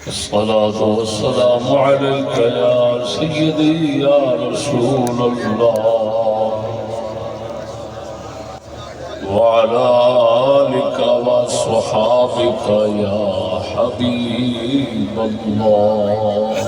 الصلاة والسلام عليك يا سيدي يا رسول الله وعلى آلك وصحابك يا حبيب الله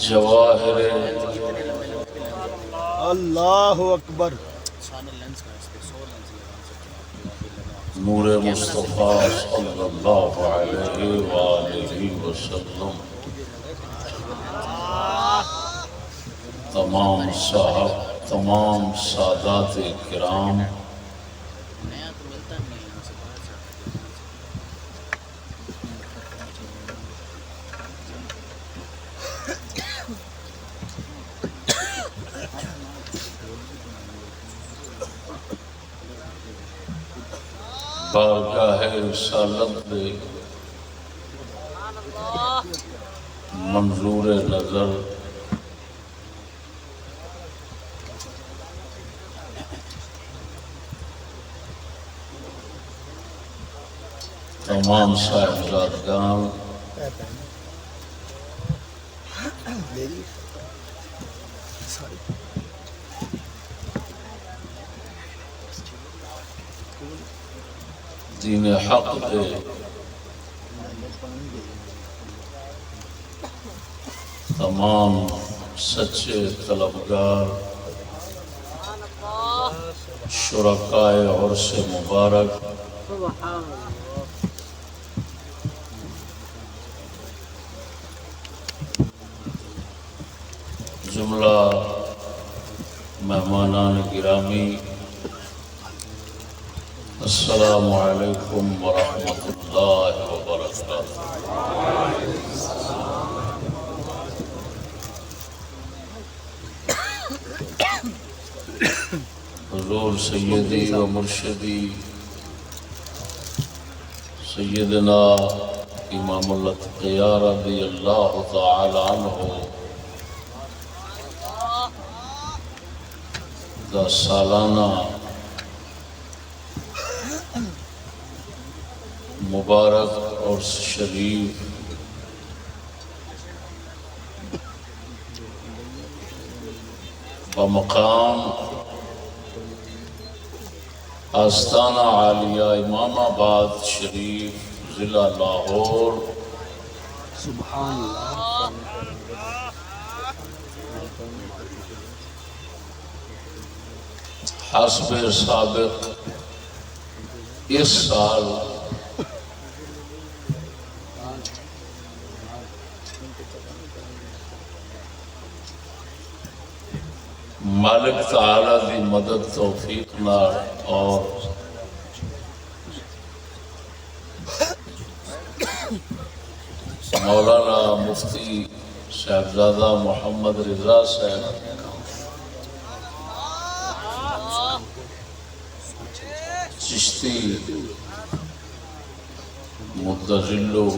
جواہر اللہ اکبر نور مصطفیٰ صلی اللہ علیہ وآلہ وسلم تمام سادات کرام بارگاہ رسالت دے منظور نظر تمام صاحبزادگان دین حق دے تمام سچے طلبگار شرکائے عرس مبارک جملہ مہمانان گرامی السلام علیکم ورحمۃ اللہ وبرکاتہ۔ حضور سیدی و مرشدی سیدنا امام الاتقیاء رضی اللہ تعالی عنہ دا سالانہ مبارک اور شریف بمقام آستانہ عالیہ امام آباد شریف ضلع لاہور سبحان اللہ حسب سابق اس سال مالک تعالی دی مدد توفیق نال اور مولانا مفتی صاحبزادہ محمد رضا صاحب چشتی مدظلہ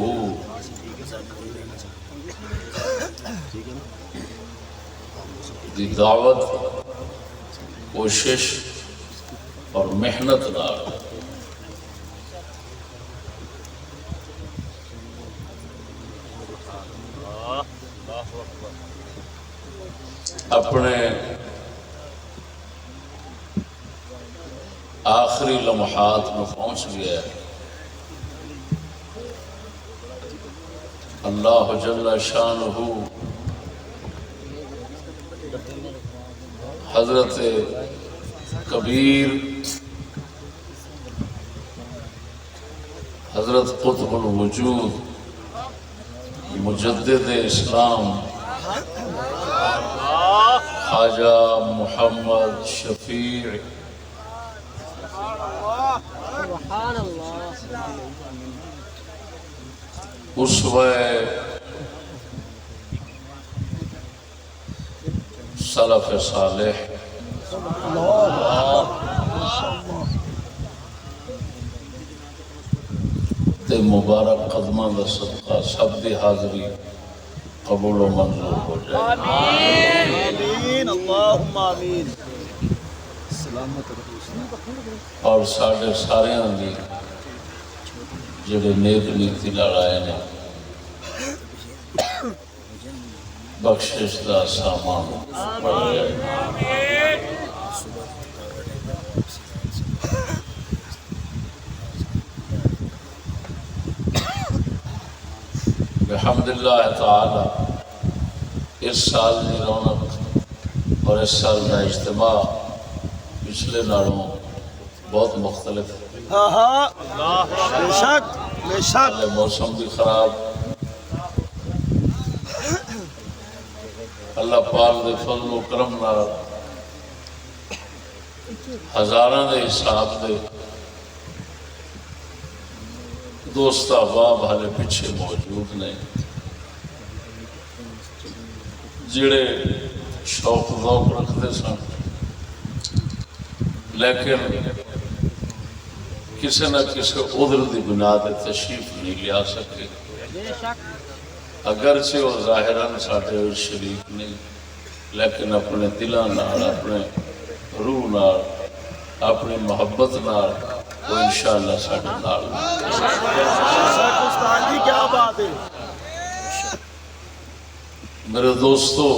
دی دعوت کوشش اور محنت نال اپنے آخری لمحات میں پہنچ گیا ہے۔ اللہ جل شانہ حضرت کبیر حضرت قطب الوجود مجدد اسلام خواجہ محمد شفیع اسوہ سلف صالح تے مبارک قدماں دا صدقہ سب دی حاضری قبول و منظور ہو جائے آمین اللہم آمین اور ساڑھے سارے دی جڑے نیک نیتی لڑائے نے بخشش دا سامان پڑھ جائے بحمداللہ تعالی اس سال کی رونق اور اس سال کا اجتماع پچھلے نالوں بہت مختلف ہے ہاں ہاں بے شک بے شک موسم بھی خراب اللہ پاک دے فضل و کرم نال ہزاراں دے حساب دے دوست احباب حالے پیچھے موجود نے جڑے شوق ذوق رکھتے سن لیکن کسی نہ کسی عذر دی بنا تے تشریف نہیں لیا سکے اگرچہ وہ ظاہراً ساڈے شریک نہیں لیکن اپنے دلاں نال اپنے روح نال اپنی محبت نال وہ انشاءاللہ ساڈے نال استاد جی کیا بات ہے میرے دوستو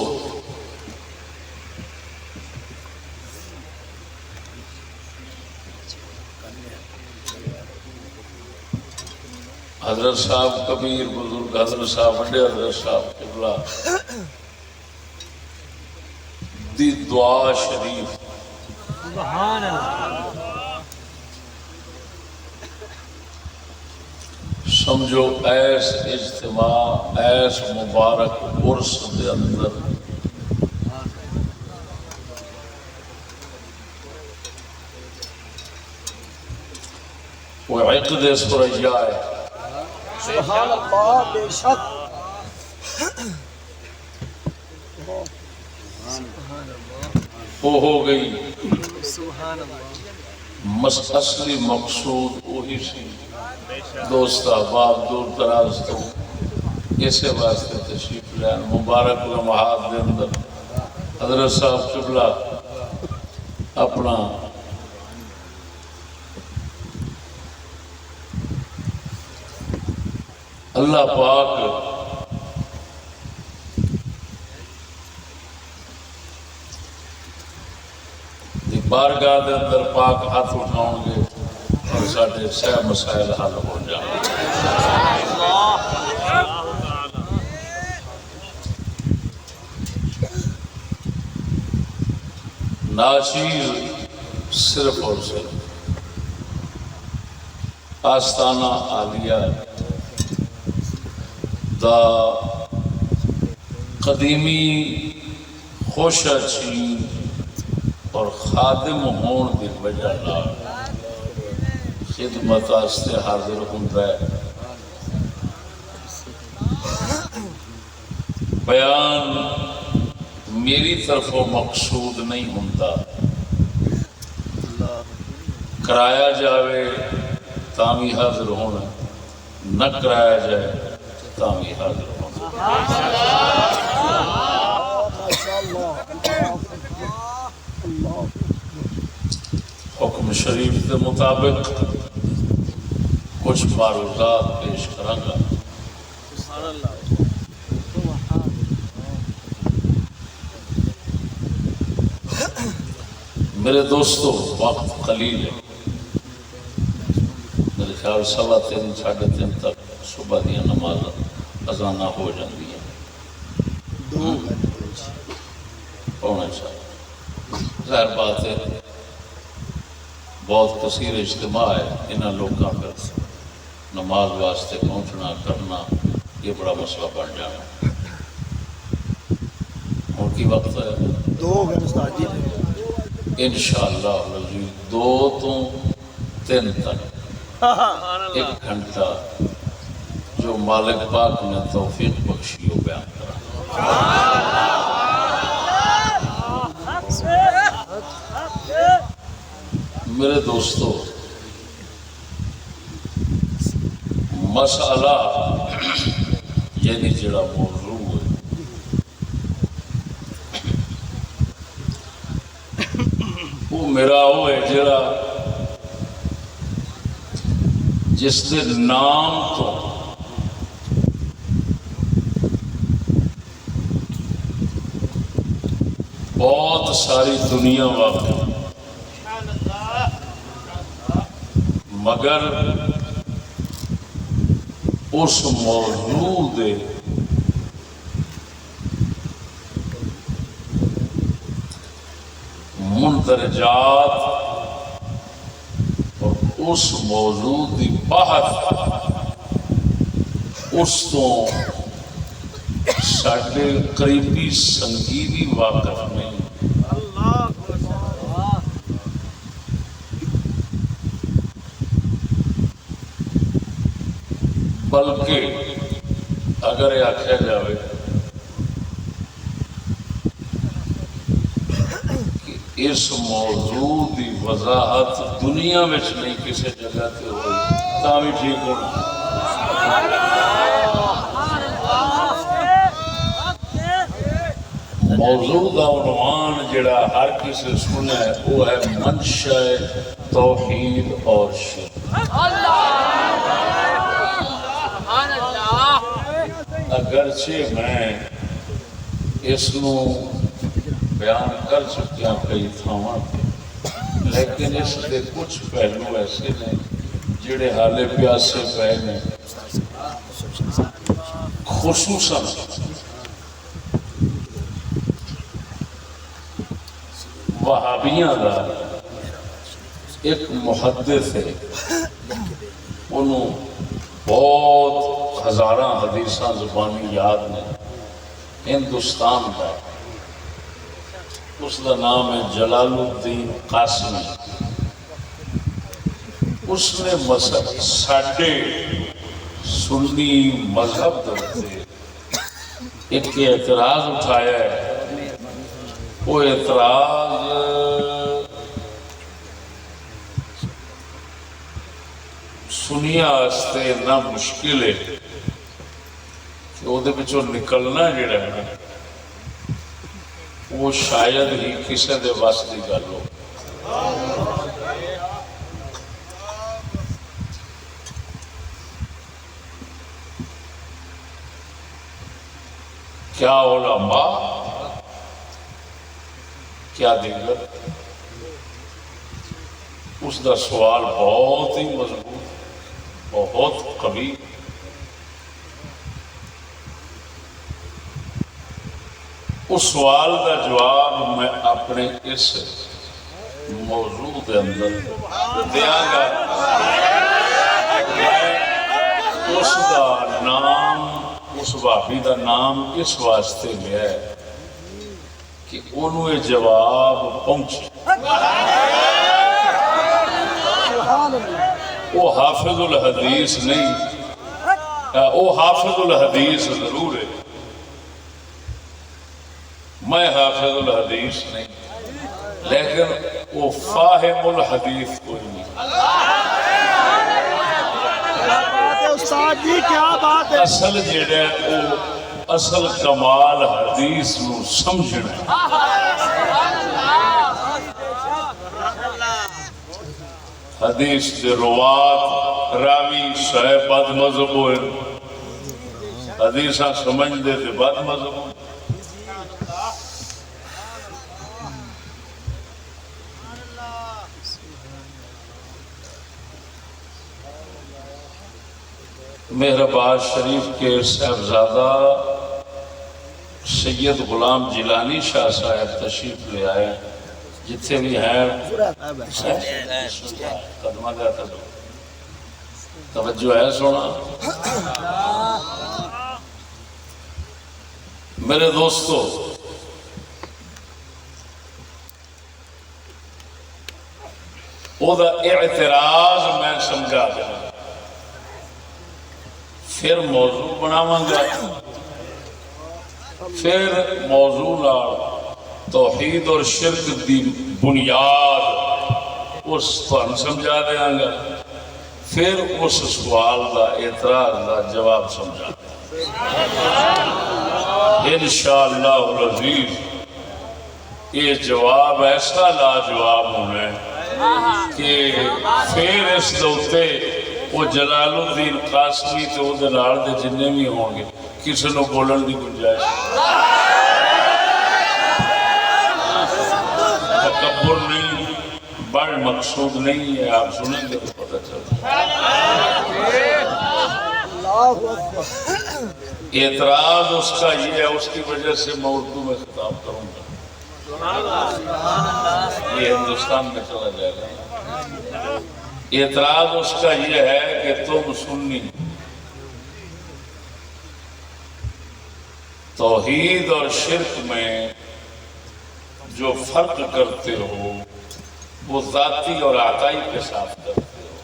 حضرت صاحب کبیر بزرگ حضرت صاحب بڑے حضرت صاحب قبلہ دی دعا شریف سبحان اللہ سمجھو ایس اجتماع ایس مبارک عرس دے اندر وہ عقد سریا ہے سبحان اللہ بے شک وہ ہو گئی سبحان اللہ اصلی مقصود وہی سی دوست احباب دور دراز تو اسے واسطے تشریف لین مبارک لمحات دے اندر حضرت صاحب قبلہ اپنا اللہ پاک دی بارگاہ دے اندر پاک ہاتھ اٹھاؤں گے اور ساڑھے سہ مسائل حل ہو جائیں ناچیز صرف اور صرف آستانہ عالیہ دا قدیمی خوش اچھی اور خادم ہون دی وجہ نال خدمت آستے حاضر ہوندہ ہے بیان میری طرف مقصود نہیں ہوندہ کرایا جاوے تامی حاضر ہونا نہ کرایا جائے تامی حاضر ہونا حکم شریف کے مطابق کچھ معروضات پیش کروں گا میرے دوستو وقت قلیل ہے میرے خیال 3:30 ساڑھے 3 تک صبح دیا نماز اذانہ ہو جاندی ہے ہونا چاہیے ظاہر بات ہے بہت کثیر اجتماع ہے انہاں لوگوں پر نماز واسطے پہنچنا کرنا یہ بڑا مسئلہ بن جانا اور کی وقت ہے 2 استاد جی انشاءاللہ 2 تو 3 تک ایک گھنٹہ جو مالک پاک نے توفیق بخشی ہو بیان کرا۔ میرے دوستو، مسئلہ یعنی جڑا موضوع ہے وہ میرا وہ ہے جڑا جس کے نام تو بہت ساری دنیا واقع، مگر اس موضوع دے مندرجات اور اس موضوع دی بحث اس تو ساڈے قریبی سنگیوی واقف نہیں، بلکہ اگر یہ آخیا جائے کہ اس موضوع دی وضاحت دنیا میں نہیں کسی جگہ تے ہوئی تا بھی ٹھیک ہونا۔ موضوع دا عنوان جڑا ہر کسی سنا ہے وہ ہے منشأ توحید اور شرک۔ اگرچہ میں اس نو بیان کر چکیا کئی تھاواں پہ، لیکن اس کے کچھ پہلو ایسے نے جڑے حالے پیاسے پے نے، خصوصاً وہابیاں دا ایک محدث ہے، انہوں بہت ہزاراں حدیثاں زبانی یاد نے، ہندوستان کا، اس کا نام ہے جلال الدین قاسمی۔ اس نے ساڈے سنی مذہب دے ایک اعتراض اٹھایا ہے۔ وہ اعتراض سنیا واسطے اتنا مشکل ہے کہ وہ نکلنا جڑا ہے نا وہ شاید ہی کسی دے بس کی گل ہو۔ کیا علماء کیا دیگر، اس کا سوال بہت ہی مضبوط، بہت قوی۔ اس سوال کا جواب میں اپنے اس موضوع کے اندر دیا گا۔ اس کا نام، اس وہابی کا نام اس واسطے لیا ہے کہ انہوں یہ جواب پہنچے۔ وہ حافظ الحدیث نہیں، وہ حافظ الحدیث ضرور ہے، میں حافظ الحدیث نہیں، لیکن وہ فاہم الحدیث کوئی نہیں۔ اصل جڑا وہ اصل کمال حدیث نو سمجھنا، حدیث کے روات راوی صاحب بد مذہب ہوئے، حدیثاں سمجھ دے تے بد مذہب ہوئے۔ مہرآباد شریف کے صاحبزادہ سید غلام جیلانی شاہ صاحب تشریف لے آئے، جتنے بھی ہیں قدمہ کا توجہ ہے سونا۔ میرے دوستو، وہ دا اعتراض میں سمجھا دیا۔ پھر موضوع بناواں گا، پھر موضوع نال توحید اور شرک دی بنیاد اس تھانوں سمجھا دیاں گا، پھر اس سوال دا اعتراض دا جواب سمجھا انشاءاللہ العزیز۔ یہ جواب ایسا لاجواب ہونا ہے کہ پھر اس دوتے وہ جلال الدین قاسمی تے وہ دلال دے جننے بھی ہوں گے کسی نے بولن دی گنجائش تکبر نہیں، بڑھ مقصود نہیں ہے، آپ سنیں گے تو پتہ چلتا اعتراض اس کا یہ ہے، اس کی وجہ سے میں اردو میں خطاب کروں گا، یہ ہندوستان میں چلا جائے گا۔ اعتراض اس کا یہ ہے کہ تم سنی توحید اور شرک میں جو فرق کرتے ہو وہ ذاتی اور عطائی کے ساتھ کرتے ہو۔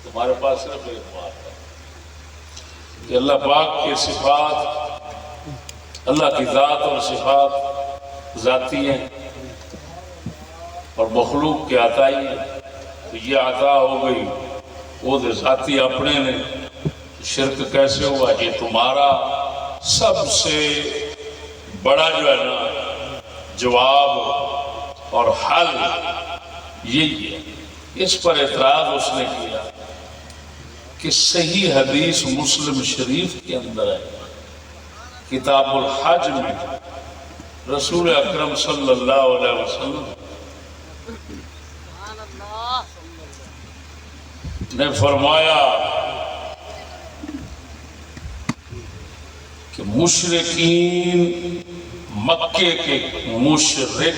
تمہارے پاس صرف ایک بات ہے کہ اللہ پاک کی صفات، اللہ کی ذات اور صفات ذاتی ہیں اور مخلوق کے عطائی ہیں، تو یہ عطا ہو گئی وہ ذاتی اپنے نے، شرک کیسے ہوا؟ یہ تمہارا سب سے بڑا جو ہے نا جواب اور حل یہی ہے۔ اس پر اعتراض اس نے کیا کہ صحیح حدیث مسلم شریف کے اندر ہے، کتاب الحج میں رسول اکرم صلی اللہ علیہ وسلم نے فرمایا کہ مشرکین، مکے کے مشرک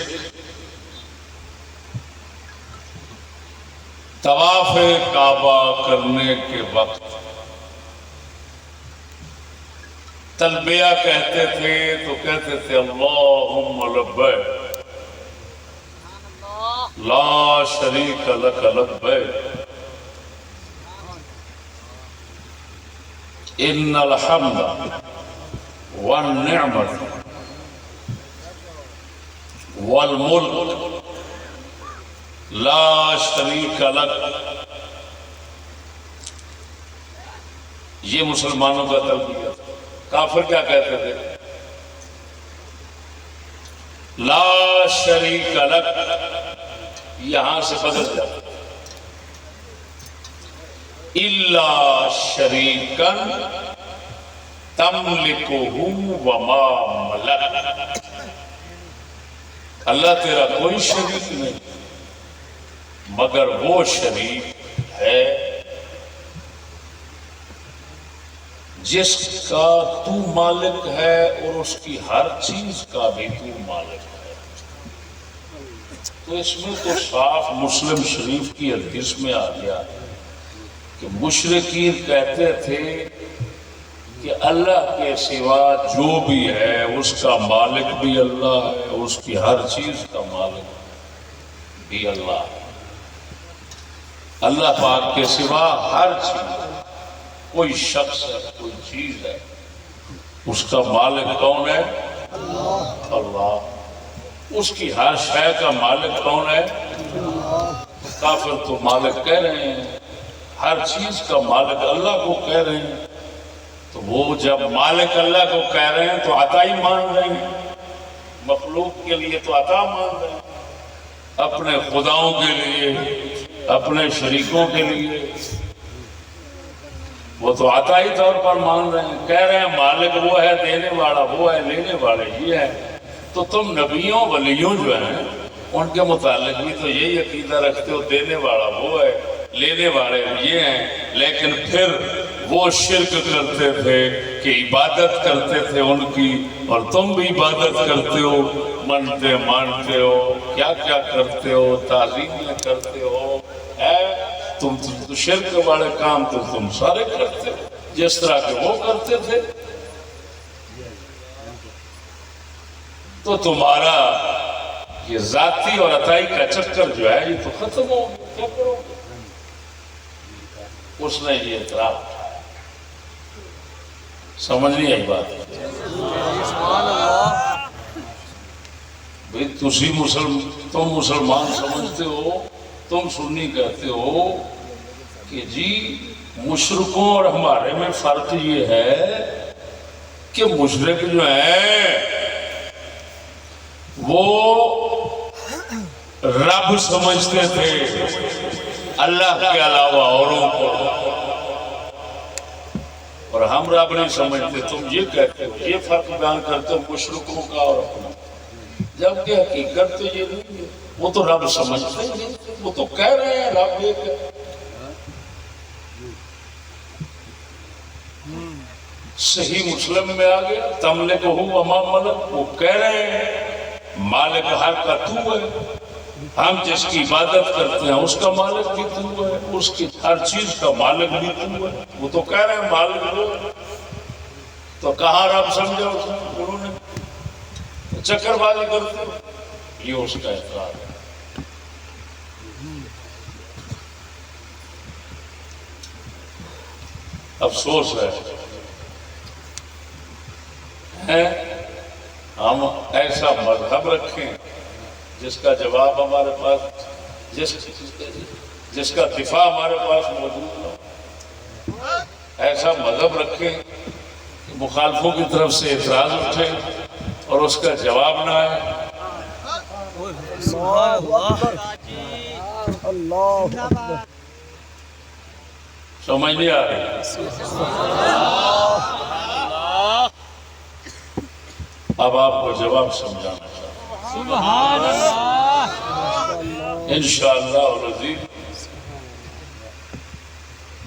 طواف کعبہ کرنے کے وقت تلبیہ کہتے تھے تو کہتے تھے اللہم لبیک لا شریک لک لبیک ان الحمد والنعمت والملک لا شریک لک۔ یہ مسلمانوں کا تلبیہ۔ کافر کیا کہتے تھے؟ لا شریک لک، یہاں سے بدل جاتا الا شریکن تملکہ وما ملک، اللہ تیرا کوئی شریک نہیں مگر وہ شریک ہے جس کا تو مالک ہے اور اس کی ہر چیز کا بھی تو مالک ہے۔ تو اس میں تو صاف مسلم شریف کی حدیث میں آ گیا کہ مشرکین کہتے تھے کہ اللہ کے سوا جو بھی ہے اس کا مالک بھی اللہ ہے، اس کی ہر چیز کا مالک بھی اللہ ہے۔ اللہ پاک کے سوا ہر چیز، کوئی شخص ہے، کوئی چیز ہے، اس کا مالک کون ہے؟ اللہ۔ اس کی ہر شے کا مالک کون ہے؟ کافر تو مالک کہہ رہے ہیں، ہر چیز کا مالک اللہ کو کہہ رہے ہیں، تو وہ جب مالک اللہ کو کہہ رہے ہیں تو عطا ہی مان رہے ہیں، مخلوق کے لیے تو عطا مان رہے ہیں، اپنے خداؤں کے لیے، اپنے شریکوں کے لیے وہ تو عطائی طور پر مان رہے ہیں، کہہ رہے ہیں مالک وہ ہے، دینے والا وہ ہے، لینے والے یہ ہے۔ تو تم نبیوں ولیوں جو ہیں ان کے متعلق بھی تو یہی عقیدہ رکھتے ہو، دینے والا وہ ہے، لینے والے یہ ہیں، لیکن پھر وہ شرک کرتے تھے کہ عبادت کرتے تھے ان کی، اور تم بھی عبادت کرتے ہو، منتے مانتے ہو، کیا کیا کرتے ہو، تعظیمیں کرتے ہو، تم تو شرک والے کام تو تم سارے کرتے ہو جس طرح کہ وہ کرتے تھے۔ تو تمہارا یہ ذاتی اور عطائی کا چکر جو ہے یہ تو ختم ہو گیا، کیا کرو گے؟ اس نے یہ اعتراف اٹھایا سمجھ نہیں آئی بات؟ بھئی تم مسلمان سمجھتے ہو، تم سنی کہتے ہو کہ جی مشرکوں اور ہمارے میں فرق یہ ہے کہ مشرک جو ہیں وہ رب سمجھتے تھے اللہ کے علاوہ اوروں کو، اور ہم رب نہیں سمجھتے. تم یہ کہتے ہو، یہ فرق بیان کرتے ہو مشرکوں کا اور اپنا، جبکہ حقیقت تو یہ نہیں ہے. وہ تو رب سمجھتے ہیں، وہ تو کہہ رہے ہیں رب ایک ہے. صحیح مسلم میں آگے تملک ہو وما ملک، وہ کہہ رہے ہیں مالک ہر کا تو ہے، ہم جس کی عبادت کرتے ہیں اس کا مالک بھی تو ہے، اس کی ہر چیز کا مالک بھی تو ہے. وہ تو کہہ رہے ہیں مالک وہ ہے. تو کہاں رب سمجھا انہوں نے؟ چکر بازی کرتے ہیں. یہ اس کا اقرار ہے. افسوس ہے ہم ایسا مذہب رکھیں جس کا جواب ہمارے پاس، جس کا دفاع ہمارے پاس موجود ہو. ایسا مذہب رکھیں کہ مخالفوں کی طرف سے اعتراض اٹھے اور اس کا جواب نہ آئے. سمجھ نہیں آ رہی؟ اب آپ کو جواب سمجھانا چاہتا ہوں انشاءاللہ العزیز.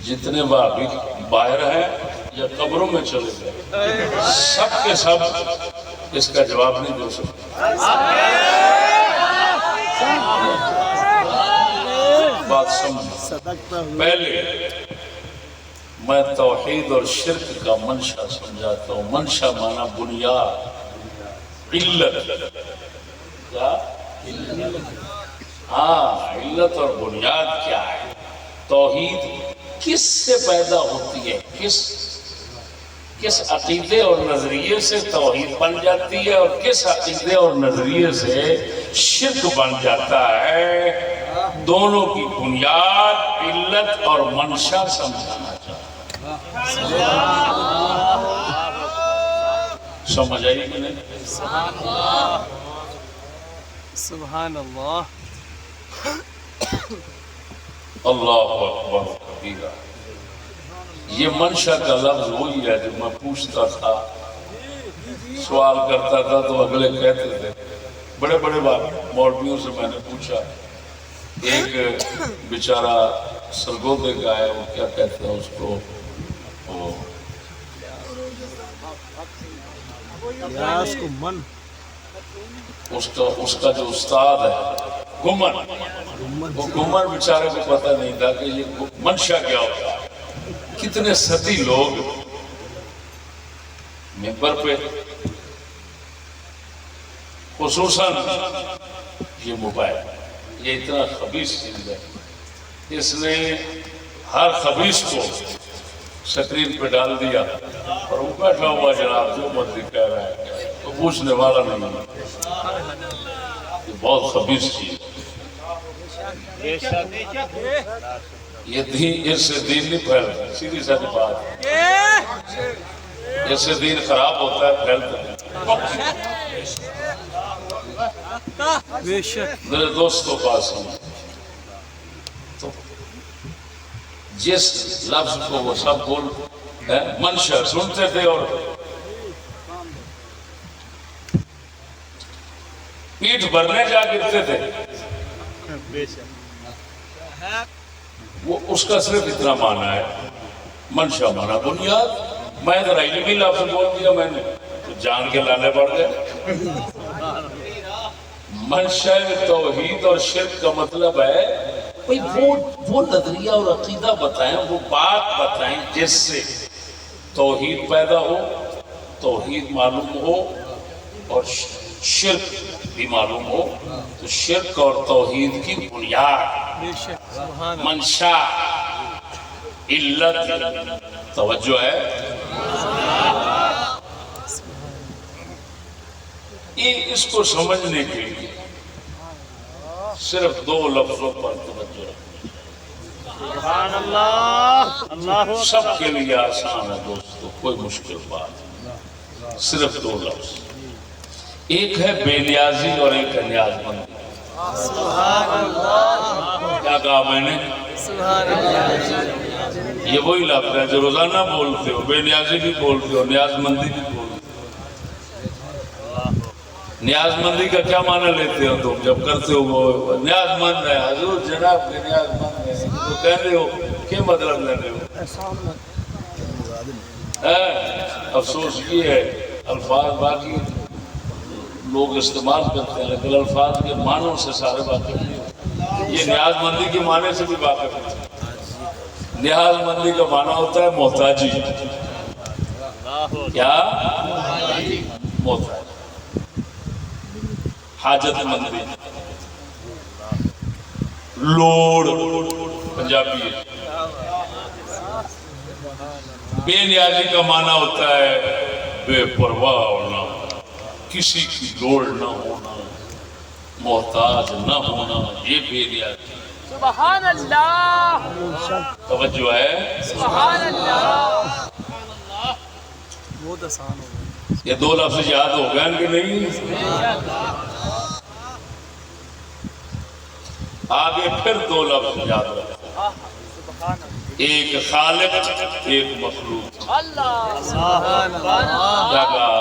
جتنے وہابی باہر ہیں یا قبروں میں چلے گئے، سب کے سب اس کا جواب نہیں دے سکتے. بات سمجھ. پہلے میں توحید اور شرک کا منشا سمجھاتا ہوں. منشا مانا بنیاد، علت. کیا؟ ہاں، علت اور بنیاد کیا ہے؟ توحید کس سے پیدا ہوتی ہے؟ کس عقیدے اور نظریے سے توحید بن جاتی ہے اور کس عقیدے اور نظریے سے شرک بن جاتا ہے؟ دونوں کی بنیاد، علت اور منشا سمجھانا چاہتا ہوں. سمجھ آئی کہ نہیں؟ سبحان اللہ. اللہ اکبر کبیرہ. یہ منشا کا لفظ وہی ہے جو میں پوچھتا تھا، سوال کرتا تھا تو اگلے کہتے تھے. بڑے بڑے مولویوں سے میں نے پوچھا. ایک بیچارہ سرگودے کا ہے، وہ کیا کہتے ہیں اس کو، اس کا جو استاد ہے گمن، وہ گمن بیچارے کو پتہ نہیں تھا کہ یہ منشا کیا ہوتا ہے. کتنے صدی لوگ منبر پہ، خصوصاً یہ موبائل، یہ اتنا خبیث چیز ہے، اس نے ہر خبیث کو سکرین پہ ڈال دیا اور وہ بیٹھا ہوا جناب جو مرضی کہہ رہا ہے، تو پوچھنے والا نہیں ہے. یہ بہت خبیث چیز ہے. یہ دین، اس سے دین نہیں پھیلتا. سیدھی سادی بات ہے، اس سے دین خراب ہوتا ہے، پھیلتا ہے. میرے دوستوں بات سمجھ. تو جس لفظ کو وہ سب بول منشا سنتے تھے اور پیٹھ بھرنے جا گرتے تھے، وہ اس کا صرف اتنا معنی ہے. منشا مانا بنیاد. میں ذرا علمی لفظ بول دیا میں نے تو جان کے لانے پڑ گئے. منشا توحید اور شرک کا مطلب ہے وہ نظریہ اور عقیدہ بتائیں، وہ بات بتائیں جس سے توحید پیدا ہو، توحید معلوم ہو اور شرک بھی معلوم ہو. تو شرک اور توحید کی بنیاد، منشا، علت، توجہ ہے. اس کو سمجھنے کے لیے صرف 2 لفظوں پر توجہ رکھیں. سبحان اللہ. اللہ سب کے لیے آسان ہے دوستو، کوئی مشکل بات نہیں. صرف 2 لفظ، ایک ہے بے نیازی اور ایک ہے نیاز مندی. سبحان اللہ. کیا کہا میں نے؟ سبحان اللہ. یہ وہی لفظ ہے جو روزانہ بولتے ہو، بے نیازی بھی بولتے ہو، نیاز مندی بھی بولتے ہو. نیاز مندی کا کیا معنی لیتے ہو تم جب کرتے ہو وہ نیاز مند ہے حضور جناب کے نیاز مند ہے تو کہتے ہو کیا مطلب لیتے ہو؟ افسوس یہ ہے الفاظ باقی لوگ استعمال کرتے ہیں لیکن الفاظ کے معنوں سے سارے واقف نہیں ہوتے. یہ نیاز مندی کے معنی سے بھی واقف ہے. نیاز مندی کا معنی ہوتا ہے محتاجی. کیا؟ محتاج، حاجت مندی، لوڑ پنجابی ہے. بے نیازی کا معنی ہوتا ہے بے پرواہ ہونا، کسی کی لوڑ نہ ہونا، محتاج نہ ہونا، یہ بے نیازی. سبحان اللہ. توجہ ہے. سبحان اللہ. بہت آسان ہو گیا. یہ 2 لفظ یاد ہو گئے کہ نہیں؟ آگے پھر 2 لفظ یاد رکھیں، ایک خالق ایک مخلوق. اللہ. سبحان اللہ. کیا کہا؟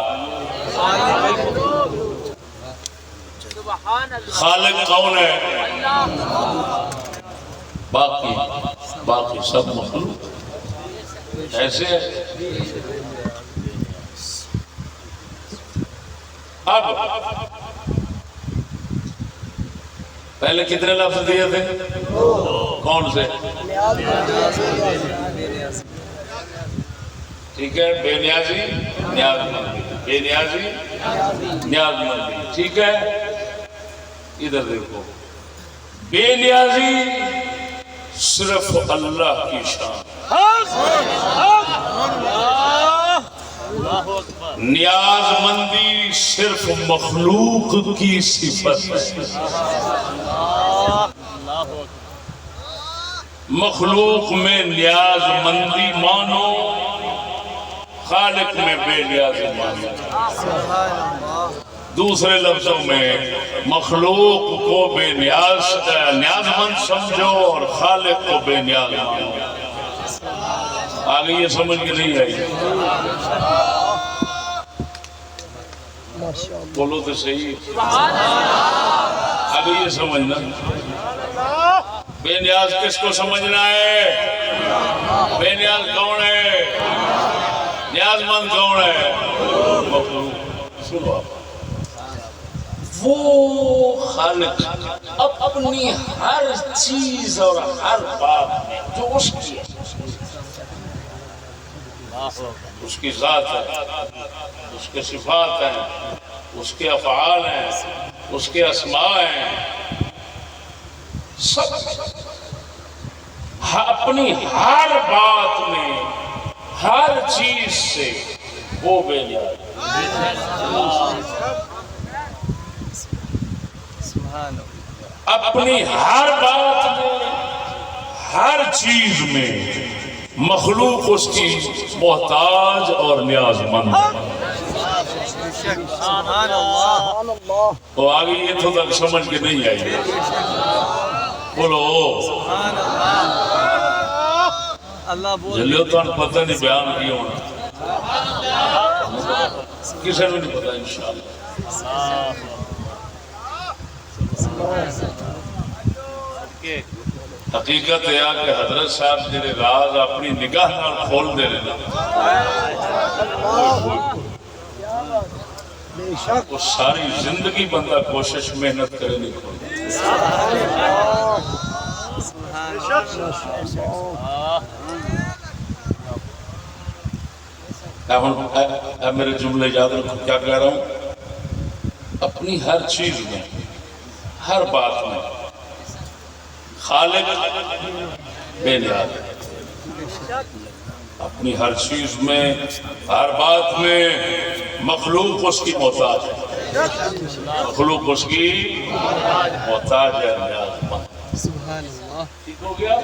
سبحان اللہ. خالق کون ہے؟ اللہ. باقی سب مخلوق. ایسے اب پہلے کتنے لفظ دیے تھے؟ کون سے؟ ٹھیک ہے، بے نیازی نیاز مندی، بے نیازی نیاز مندی. ٹھیک ہے، ادھر دیکھو. بے نیازی صرف اللہ کی شان، نیاز مندی صرف مخلوق کی صفت ہے. مخلوق میں نیاز مندی مانو، خالق میں بے نیازی مانو. دوسرے لفظوں میں مخلوق کو بے نیاز مند سمجھو اور خالق کو بے نیاز مانو. آگے یہ سمجھ کے نہیں آئی؟ بولو تو صحیح. آگے یہ سمجھنا بے نیاز کس کو سمجھنا ہے؟ بے نیاز کون ہے؟ نیاز مند کون ہے؟ سنو، وہ خالق اپنی ہر چیز اور ہر بات میں جو اس کی ہے، اس کی ذات ہے، اس کے صفات ہیں، اس کے افعال ہیں، اس کے اسماء ہیں، سب اپنی ہر بات میں ہر چیز سے وہ بے نیاز. اپنی ہر بات میں ہر چیز میں مخلوق اس کی محتاج اور نیاز مند. تو آگے یہ تو تک سمجھ کے نہیں آئی. بولو جلو تو پتہ نہیں بیان کیا ہونا، کسی نے نہیں پتا. انشاءاللہ حقیقت ہے کہ حضرت صاحب جنہیں راز اپنی نگاہ نال کھول دے رہے وہ ساری زندگی بندہ کوشش محنت کرے نہیں کھول. میرے جملے یاد رکھو کیا کہہ رہا ہوں. اپنی ہر چیز میں ہر بات میں خالق بے نیاز ہے. اپنی ہر چیز میں ہر بات میں مخلوق اس کی محتاج ہے. مخلوق اس کی محتاج ہے، نیاز مند۔ ٹھیک ہو گیا؟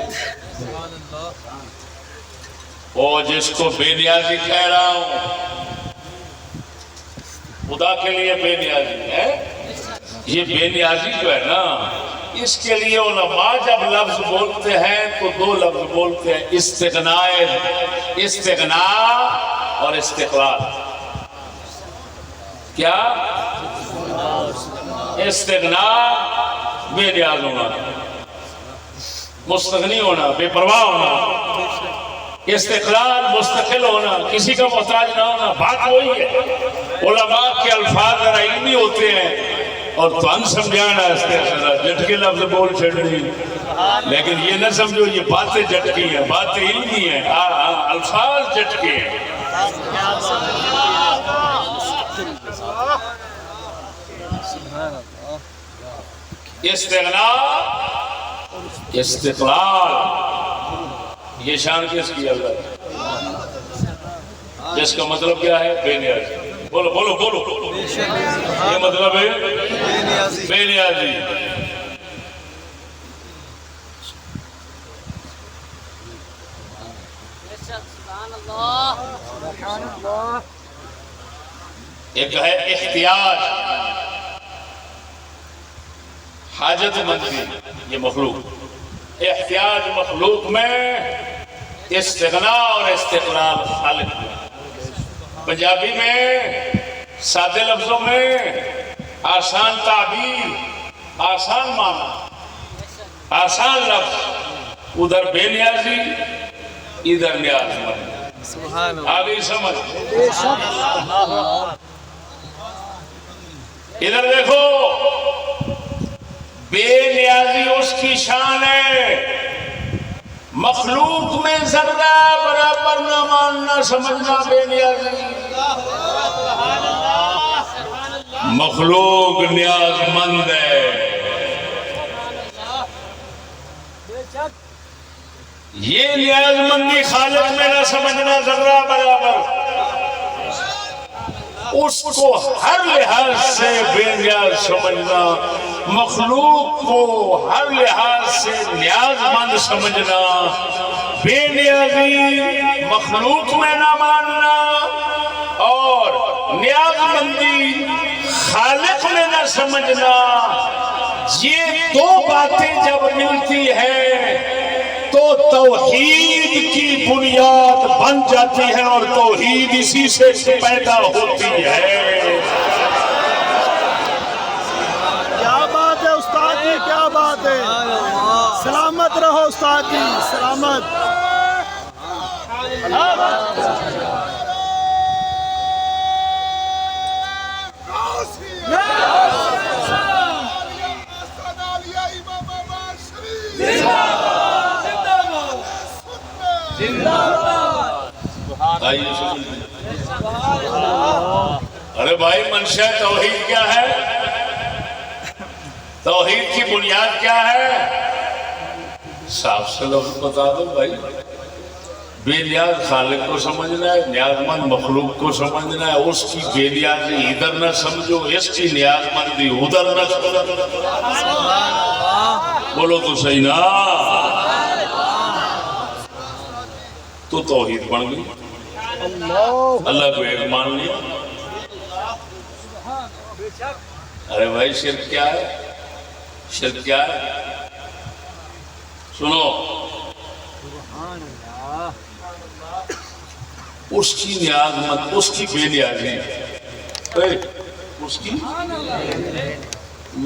وہ جس کو بے نیازی کہہ رہا ہوں، خدا کے لیے بے نیازی ہے۔ یہ بے نیازی جو ہے نا، اس کے لیے علماء جب لفظ بولتے ہیں تو دو لفظ بولتے ہیں، استغناء اور استقلال۔ کیا؟ استغناء بے نیاز ہونا، مستغنی ہونا، بے پرواہ ہونا، استقلال مستقل ہونا، کسی کا محتاج نہ ہونا۔ بات وہی ہے، علماء کے الفاظ ذرا علمی ہوتے ہیں اور تو ان سمجھانا اس کے جٹ کے لفظ بول چھڑنی، لیکن یہ نہ سمجھو یہ باتیں جٹ کی ہیں، باتیں علمی ہیں، الفاظ جٹ کے ہیں۔ استغناء، استقلال، یہ شان کس کی اللہ، جس کا مطلب کیا ہے؟ بے نیازی۔ بولو بولو بولو، یہ مطلب ہے بے نیازی۔ ایک ہے احتیاج، حاجت مندی، یہ مخلوق۔ احتیاج مخلوق میں، استغناء اور استقلال خالق میں۔ پنجابی میں سادے لفظوں میں آسان تعبیر، آسان معنی، آسان لفظ، ادھر بے نیازی، ادھر نیاز مند۔ آگئی سمجھ؟ ادھر دیکھو، بے نیازی اس کی شان ہے، مخلوق میں ذرہ برابر نہ ماننا سمجھنا بے نیازی۔ مخلوق نیاز مند ہے، یہ نیاز مندی خالق میں نہ سمجھنا ذرہ برابر، اس کو ہر لحاظ سے بے نیاز سمجھنا، مخلوق کو ہر لحاظ سے نیاز مند سمجھنا، بے نیازی مخلوق میں نہ ماننا اور نیاز مندی خالق میں نہ سمجھنا، یہ دو باتیں جب ملتی ہیں تو توحید کی بنیاد بن جاتی ہے، اور توحید اسی سے پیدا ہوتی ہے۔ کیا بات ہے استاد جی، کیا بات ہے، سلامت رہو استاد جی، سلامت۔ ارے بھائی، منشا توحید کیا ہے؟ توحید کی بنیاد کیا ہے؟ صاف سے لفظ بتا دو بھائی۔ بے نیاز خالق کو سمجھنا ہے، نیاز مند مخلوق کو سمجھنا ہے، اس کی بے نیازی ادھر نہ سمجھو، اس کی نیاز مندی ادھر نہ سمجھو۔ بولو تو صحیح نا؟ تو توحید بن گئی، اللہ کو ایک مان لیا۔ ارے بھائی، شرک کیا ہے؟ شرک کیا ہے؟ سنو، اس کی نیاز مند، اس کی بے نیازی، اس کی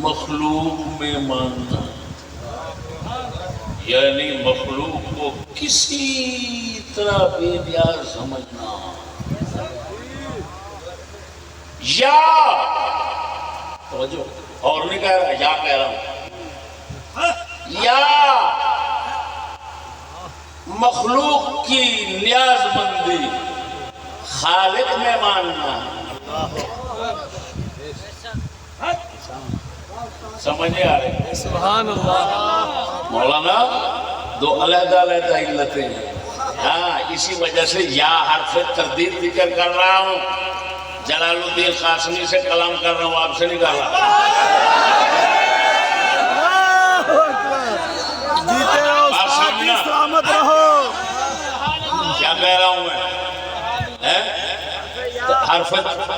مخلوق میں ماننا، یعنی مخلوق کو کسی طرح بے نیاز سمجھنا، یا توجہ اور نہیں کہہ رہا، یا کہہ رہا ہوں، یا مخلوق کی نیاز مندی خالق میں ماننا۔ سمجھے آ رہے؟ سبحان اللہ۔ مولانا، دو علیحدہ علیحدہ علتیں ہیں، ہاں، اسی وجہ سے یا حرف تردید ذکر کر رہا ہوں۔ جلال الدین قاسمی سے کلام کر رہا ہوں، آپ سے نہیں کر رہا۔ جیتے رہو استاد جی، سلامت رہو۔ کیا کہہ رہا ہوں میں؟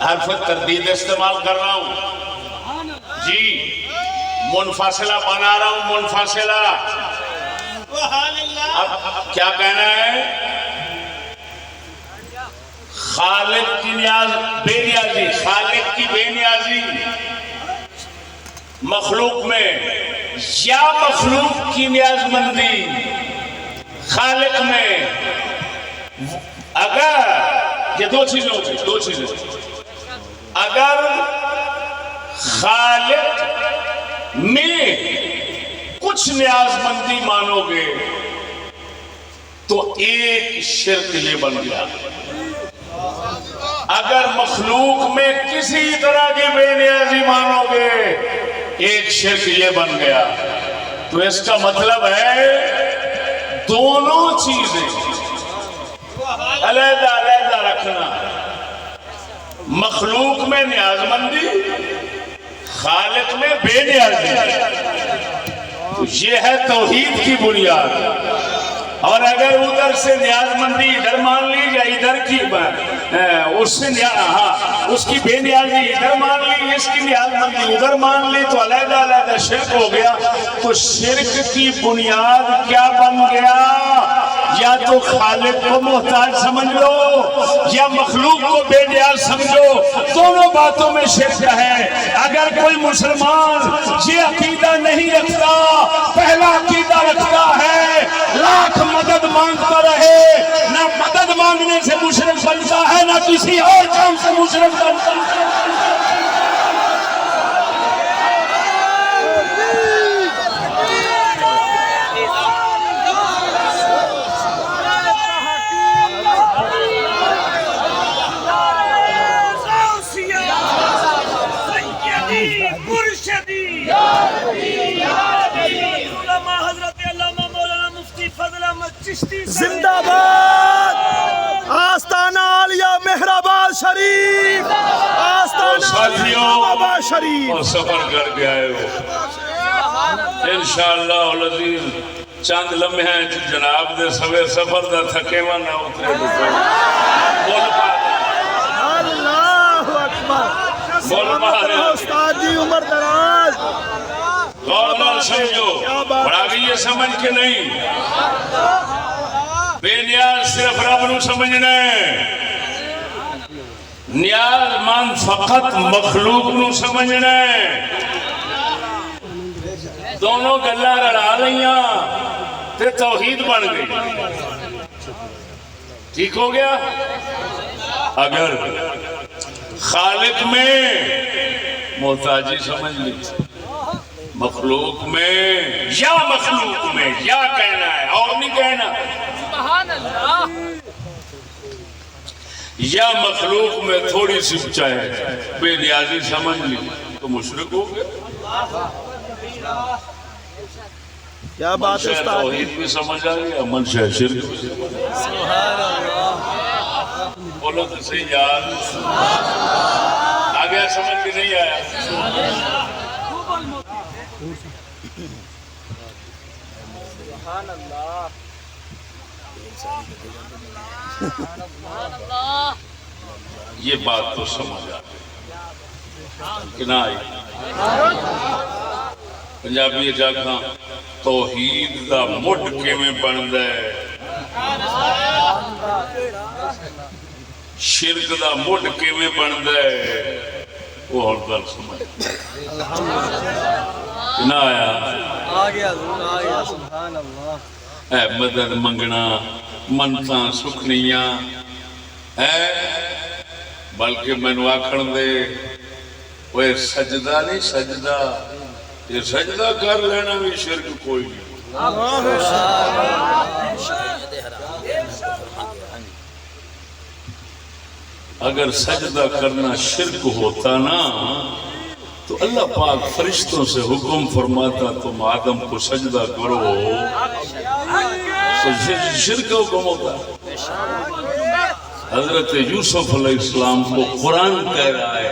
حرف تردید استعمال کر رہا ہوں جی، منفاصلہ بنا رہا ہوں، منفاصلہ۔ اب کیا کہنا ہے؟ خالق کی نیاز بے نیازی، خالق کی بے نیازی مخلوق میں، یا مخلوق کی نیاز مندی خالق میں۔ اگر یہ دو چیزیں ہوتی، دو چیزیں، اگر خالق میں کچھ نیاز مندی مانو گے تو ایک شرک یہ بن گیا۔ اگر مخلوق میں کسی طرح کی بے نیازی مانو گے ایک شرک یہ بن گیا۔ تو اس کا مطلب ہے دونوں چیزیں علیحدہ علیحدہ رکھنا، مخلوق میں نیاز مندی، خالق میں بے نیازی۔ تو یہ ہے توحید کی بنیاد۔ اور اگر ادھر سے نیاز مندی ادھر مان لی یا ادھر کی اس سے اس کی بے نیازی ادھر مان لی، اس کی نیاز مندی ادھر مان لی، تو علیحدہ علیحدہ شرک ہو گیا۔ تو شرک کی بنیاد کیا بن گیا؟ یا تو خالق کو محتاج سمجھ لو یا مخلوق کو بے نیاز سمجھو، دونوں باتوں میں شرک ہے۔ اگر کوئی مسلمان یہ عقیدہ نہیں رکھتا، پہلا عقیدہ رکھتا ہے لاکھ مدد مانگتا رہے، نہ مدد مانگنے سے مشرک بنتا ہے نہ کسی اور کام سے مشرک بنتا ہے۔ زندہ باد آستانہ عالیہ مہرآباد شریف، آستانہ مہرآباد شریف۔ اور سفر کر کے آئے ہو انشاءاللہ العزیز، چند لمحے ہیں جناب دے سوے سفر دا تھکے وا نہ اترے۔ اللہ اکبر، سلامت رہو استاد جی، عمر دراز۔ غور سمجھو، بڑا بھی یہ سمجھ کے نہیں، بے نیاز صرف رب نو سمجھنا ہے، نیاز مند فقط مخلوق نو سمجھنا ہے۔ دونوں گلاں رلا لیاں تے توحید بن گئی۔ ٹھیک ہو گیا؟ اگر خالق میں محتاجی سمجھ لی، مخلوق میں یا مخلوق میں یا کہنا ہے اور نہیں کہنا، یا مخلوق میں تھوڑی سی چاہے بے نیازی سمجھ لی تو مشرک ہو گیا۔ کیا بات ہے استاد، توحید بھی سمجھ آ گیا، منشا شرک بھی سمجھ آ گیا۔ بولو تو صحیح یار، آگیا سمجھ بھی نہیں آیا؟ یہ بات تو سمجھ آ کہ نہ آئی؟ پنجابی جاگاں توحید دا مڈ کیویں بندا ہے، شرک دا مڈ کیویں بندا ہے، وہ ہر گل سمجھ نہ آیا؟ آ گیا سبحان اللہ۔ اے مدد منگنا، منتاں سکھنیاں ہے، بلکہ مینوں آکھن دے وہ سجدہ نہیں، سجدہ یہ سجدہ کر لینا بھی شرک کوئی نہیں۔ اگر سجدہ کرنا شرک ہوتا نا تو اللہ پاک فرشتوں سے حکم فرماتا تم آدم کو سجدہ کرو، تو شرک حکم ہوتا۔ حضرت یوسف علیہ السلام کو قرآن کہہ رہا ہے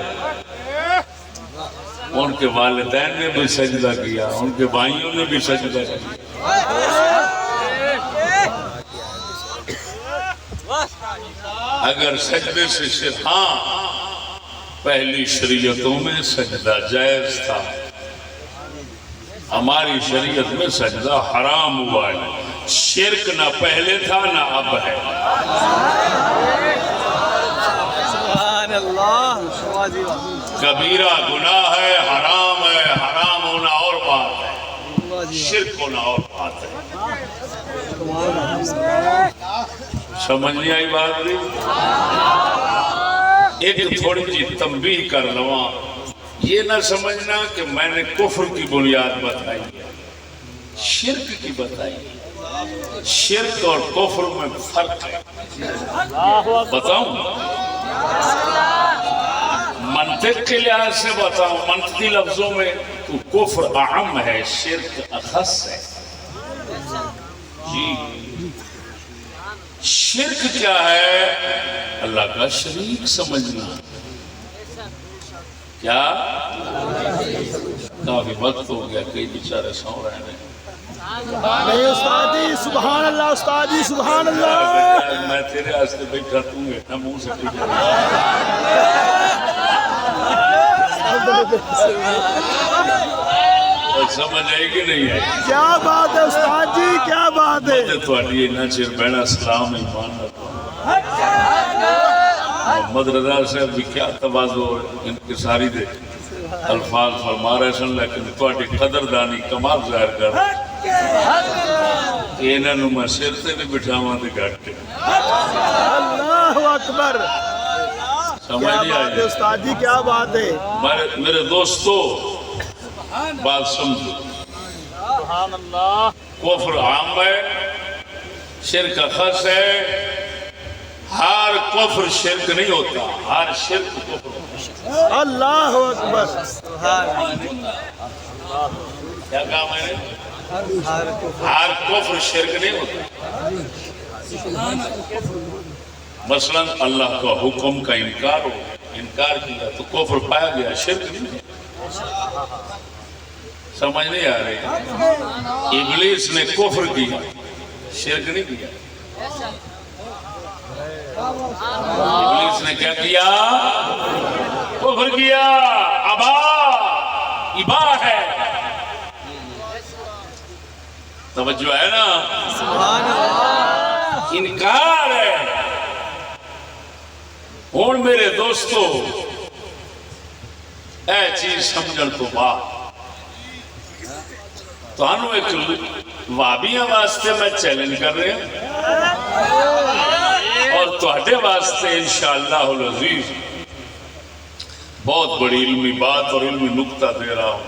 ان کے والدین نے بھی سجدہ کیا، ان کے بھائیوں نے بھی سجدہ کیا۔ اگر سجدے سے ہاں پہلی شریعتوں میں سجدہ جائز تھا، ہماری شریعت میں سجدہ حرام ہوا ہے۔ شرک نہ پہلے تھا نہ اب ہے۔ سبحان اللہ۔ کبیرہ گناہ ہے، حرام ہے، حرام ہونا اور بات ہے، شرک ہونا اور بات ہے۔ سمجھ نہیں آئی بات نہیں؟ ایک تھوڑی سی تنبیہ کر لواں، یہ نہ سمجھنا کہ میں نے کفر کی بنیاد بتائی ہے، شرک کی بتائی ہے۔ شرک اور کفر میں فرق ہے، بتاؤں؟ منطق کے لحاظ سے بتاؤں، منطقی لفظوں میں تو کفر اعم ہے، شرک اخص ہے۔ جی شرک کیا ہے؟ اللہ کا شریک سمجھنا۔ کیا؟ کافی وقت ہو گیا، کئی بیچارے سو رہے ہیں۔ نہیں استاد جی، سبحان اللہ استاد جی، سبحان اللہ۔ میں تیرے واسطے بیٹھا، تو نہ منہ سے ٹھیک سمجھ آئی کہ نہیں ہے؟ کیا بات ہے استاد جی، کیا بات ہے۔ تھوڑی اتنا چیر بہنا سلام ایمان محمد رضا صاحب بھی کیا تواضع ان کے ساری دے الفاظ فرما رہے سن، لیکن تھوڑی قدردانی کمال ظاہر کر انہاں نوں میں سر تے نہیں بٹھاواں تے گھٹ۔ اللہ اکبر، سمجھ کیا نہیں بات ہے آئی؟ استاد جی، کیا بات ہے۔ میرے دوستو بات سمجھو، سبحان اللہ۔ کفر عام ہے، شرک اخص ہے۔ ہر کفر شرک نہیں ہوتا، ہر شرک کفر ہوتا ہے۔ اللہ اکبر۔ کیا کہا میں نے؟ ہر کفر شرک نہیں ہوتا۔ مثلا اللہ کا حکم کا انکار کیا تو کفر پایا گیا، شرک نہیں۔ سمجھ نہیں آ رہی؟ ابلیس نے کفر کیا، شرک نہیں کیا۔ ابلیس نے کیا کیا؟ کفر کیا، ابا ہے۔ توجہ ہے نا؟ انکار ہے۔ ہون میرے دوستو اے چیز سمجھن تو بعد تو انہوں ایک وابیاں واسطے میں چیلنج کر رہے ہیں اور تہاڈے واسطے انشاءاللہ العزیز بہت بڑی علمی بات اور علمی نکتہ دے رہا ہوں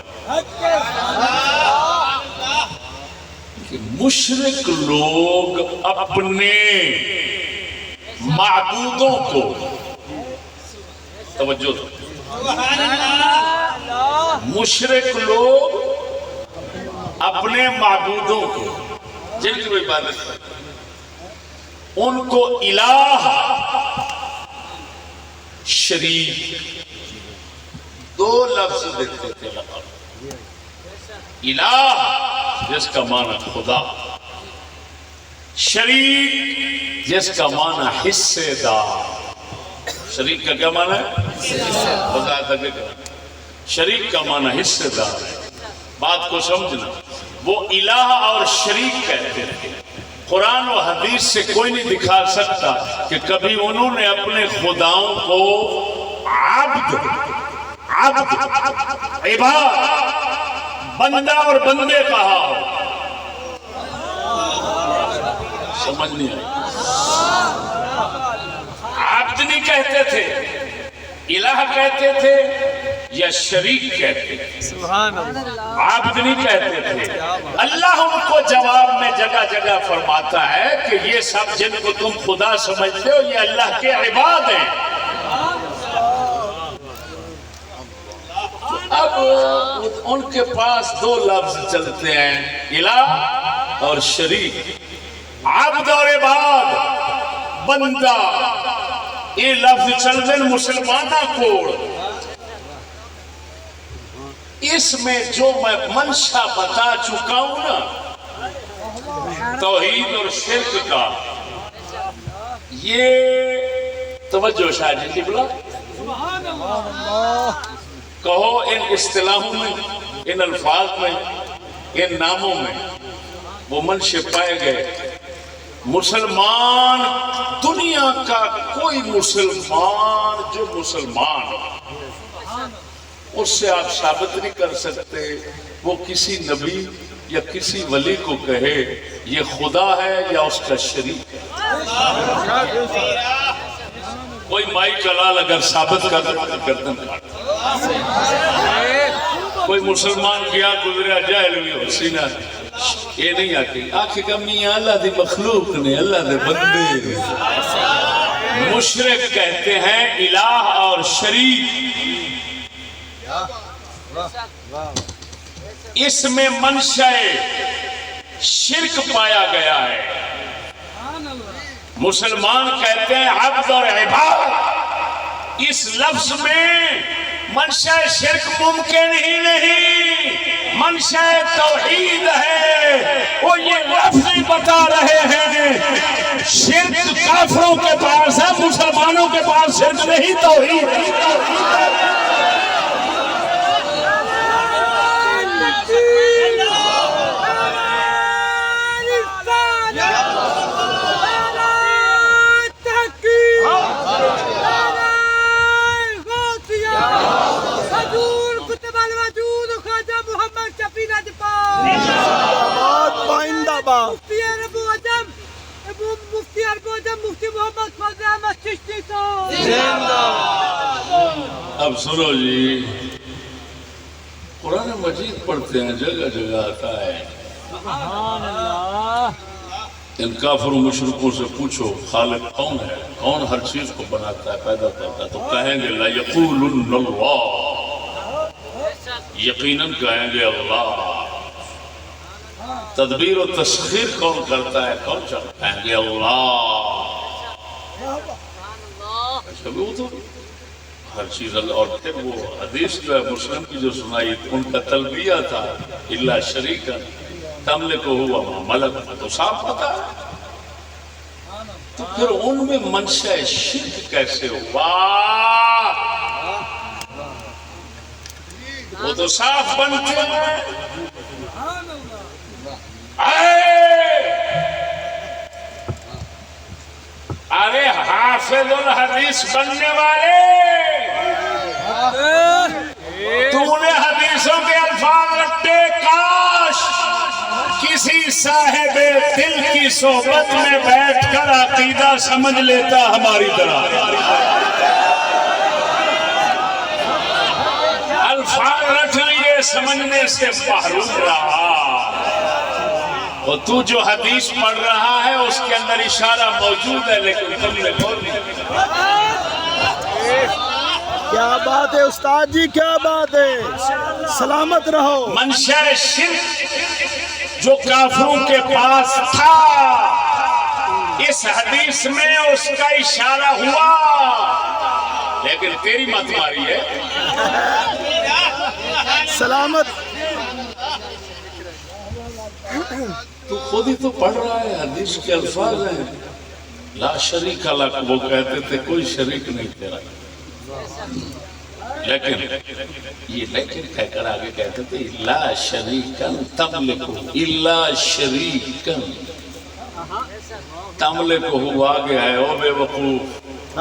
کہ مشرک لوگ اپنے معبودوں کو توجہ دو، مشرک لوگ اپنے معبودوں کو جن کی وہ عبادت کرتے ان کو الہ، شریک، دو لفظ دیتے تھے لقب۔ الہ جس کا معنی خدا، شریک جس کا معنی حصے دار۔ شریک کا کیا معنی ہے؟ خدا کا کیا؟ شریک کا معنی حصے دار ہے۔ بات کو سمجھنا، وہ الہ اور شریک کہتے ہیں۔ قرآن و حدیث سے کوئی نہیں دکھا سکتا کہ کبھی انہوں نے اپنے خداؤں کو عبد، عباد، بندہ اور بندے کہا ہو۔ سمجھ نہیں آئی؟ عبد نہیں کہتے تھے، الہ کہتے تھے یا شریک کہتے تھے، عبد نہیں کہتے تھے۔ اللہ ان کو جواب میں جگہ جگہ فرماتا ہے کہ یہ سب جن کو تم خدا سمجھتے ہو یہ اللہ کے عباد ہیں۔ اب ان کے پاس دو لفظ چلتے ہیں، الہ اور شریک، عبد اور عباد، بندہ یہ لفظ چل دن مسلمانہ کوڑ، اس میں جو میں منشا بتا چکا ہوں نا توحید اور شرک کا، یہ توجہ شاہ جی کی بلا کہو ان اصطلاحوں میں، ان الفاظ میں، ان ناموں میں وہ منشے پائے گئے۔ مسلمان، دنیا کا کوئی مسلمان جو مسلمان اس سے آپ ثابت نہیں کر سکتے وہ کسی نبی یا کسی ولی کو کہے یہ خدا ہے یا اس کا شریک ہے۔ کوئی مائی کلال اگر ثابت کر دے گردن کاٹ، کوئی مسلمان گیا گزریا جاہل بھی ہو سینہ یہ نہیں آکے کہ میاں اللہ دی مخلوق نے، اللہ دے بندے۔ مشرک کہتے ہیں الہ اور شریک، اس میں منشأ شرک پایا گیا ہے۔ مسلمان کہتے ہیں عبد اور عباد، اس لفظ میں منشأ شرک ممکن ہی نہیں، منشأ توحید ہے۔ وہ یہ لفظ ہی بتا رہے ہیں شرک کافروں کے پاس ہے، مسلمانوں کے پاس شرک نہیں توحید ہے۔ اب سنو جی، قرآن مجید پڑھتے ہیں، جگہ جگہ آتا ہے ان کافر و مشرکوں سے پوچھو خالق کون ہے، کون ہر چیز کو بناتا ہے پیدا کرتا ہے، تو کہیں گے لا یقولن اللہ، یقیناً کہیں گے اللہ۔ تدبیر و تسخیر کون کرتا ہے، کون چاہتا ہے، کہیں گے اللہ۔ اچھا وہ تو ہر چیز اللہ۔ اور پھر وہ حدیث جو ہے مسلم کی جو سنائی ان کا تلبیہ تھا الا شریکا تملکہ ہوا ما ملک، تو صاف پتا ہے۔ تو پھر ان میں منشأ شرک کیسے ہوا؟ وہ تو صاف بنتے ہیں۔ ارے حافظ الحدیث بننے والے، تو نے حدیثوں کے الفاظ رٹے، کاش کسی صاحب دل کی صحبت میں بیٹھ کر عقیدہ سمجھ لیتا ہماری طرح۔ الفاظ رٹ لیے، سمجھنے سے محروم رہا۔ اور تو جو حدیث پڑھ رہا ہے اس کے اندر اشارہ موجود ہے لیکن تم نے غور نہیں کیا۔ کیا بات ہے استاد جی، کیا بات ہے، سلامت رہو۔ منشأ شرک جو کافروں کے پاس تھا اس حدیث میں اس کا اشارہ ہوا، لیکن تیری مت ماری ہے۔ سلامت۔ تو خود ہی تو پڑھ رہا ہے، حدیث کے الفاظ ہیں لا شریک لک، وہ کہتے تھے کوئی شریک نہیں تیرا، لیکن یہ لیکن کہہ کر آگے کہتے تھے لا شریکن تملکو، الا شریکن تملکو ہوا آگے ہے، او بے وقوف،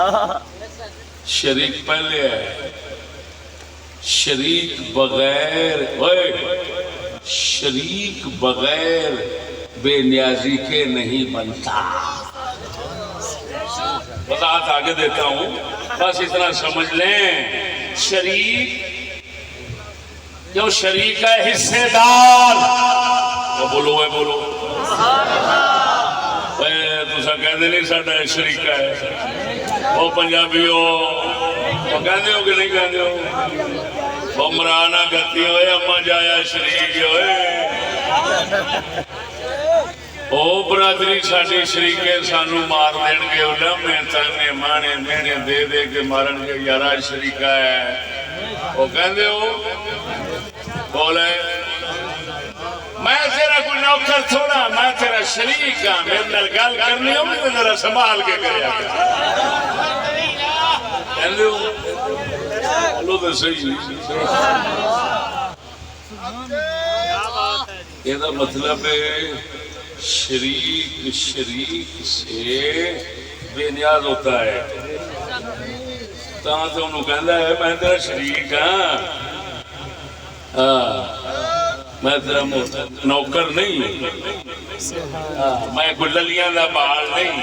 شریک پہلے ہے۔ شریک بغیر، شریک بغیر بے نیازی کے نہیں بنتا۔ وضاحت آگے دیتا ہوں، بس اتنا سمجھ لیں، شریک جو شریک ہے حصے دار، تو بولو اے بولو اے تسا کہہ دے نہیں ساڈا شریک ہے، وہ پنجابی ہو وہ کہندے ہو کہ نہیں کہندے ہو، وہ مرانا گتی ہوئے اما جایا شریک ہوئے۔ او برادری ساڈی شریکے سانو مار دین گے، لمے تانے مانے مینے دے دے کے مارن گے، یارا شریکہ ہے وہ کہندے ہو بولے میں تیرا کوئی نوکر تھوڑا، میں تیرا شریک ہاں، میرے نال گل کرنی ہوگی تو ذرا سنبھال کے کریا کہندے ہو بولو تو صحیح۔ یہ مطلب ہے شریک سے بے نیاز ہوتا ہے، تو انہوں کہندا ہے میں تیرا شریک ہاں، میں تیرا نوکر نہیں، میں کوئی للیاں دا بال نہیں۔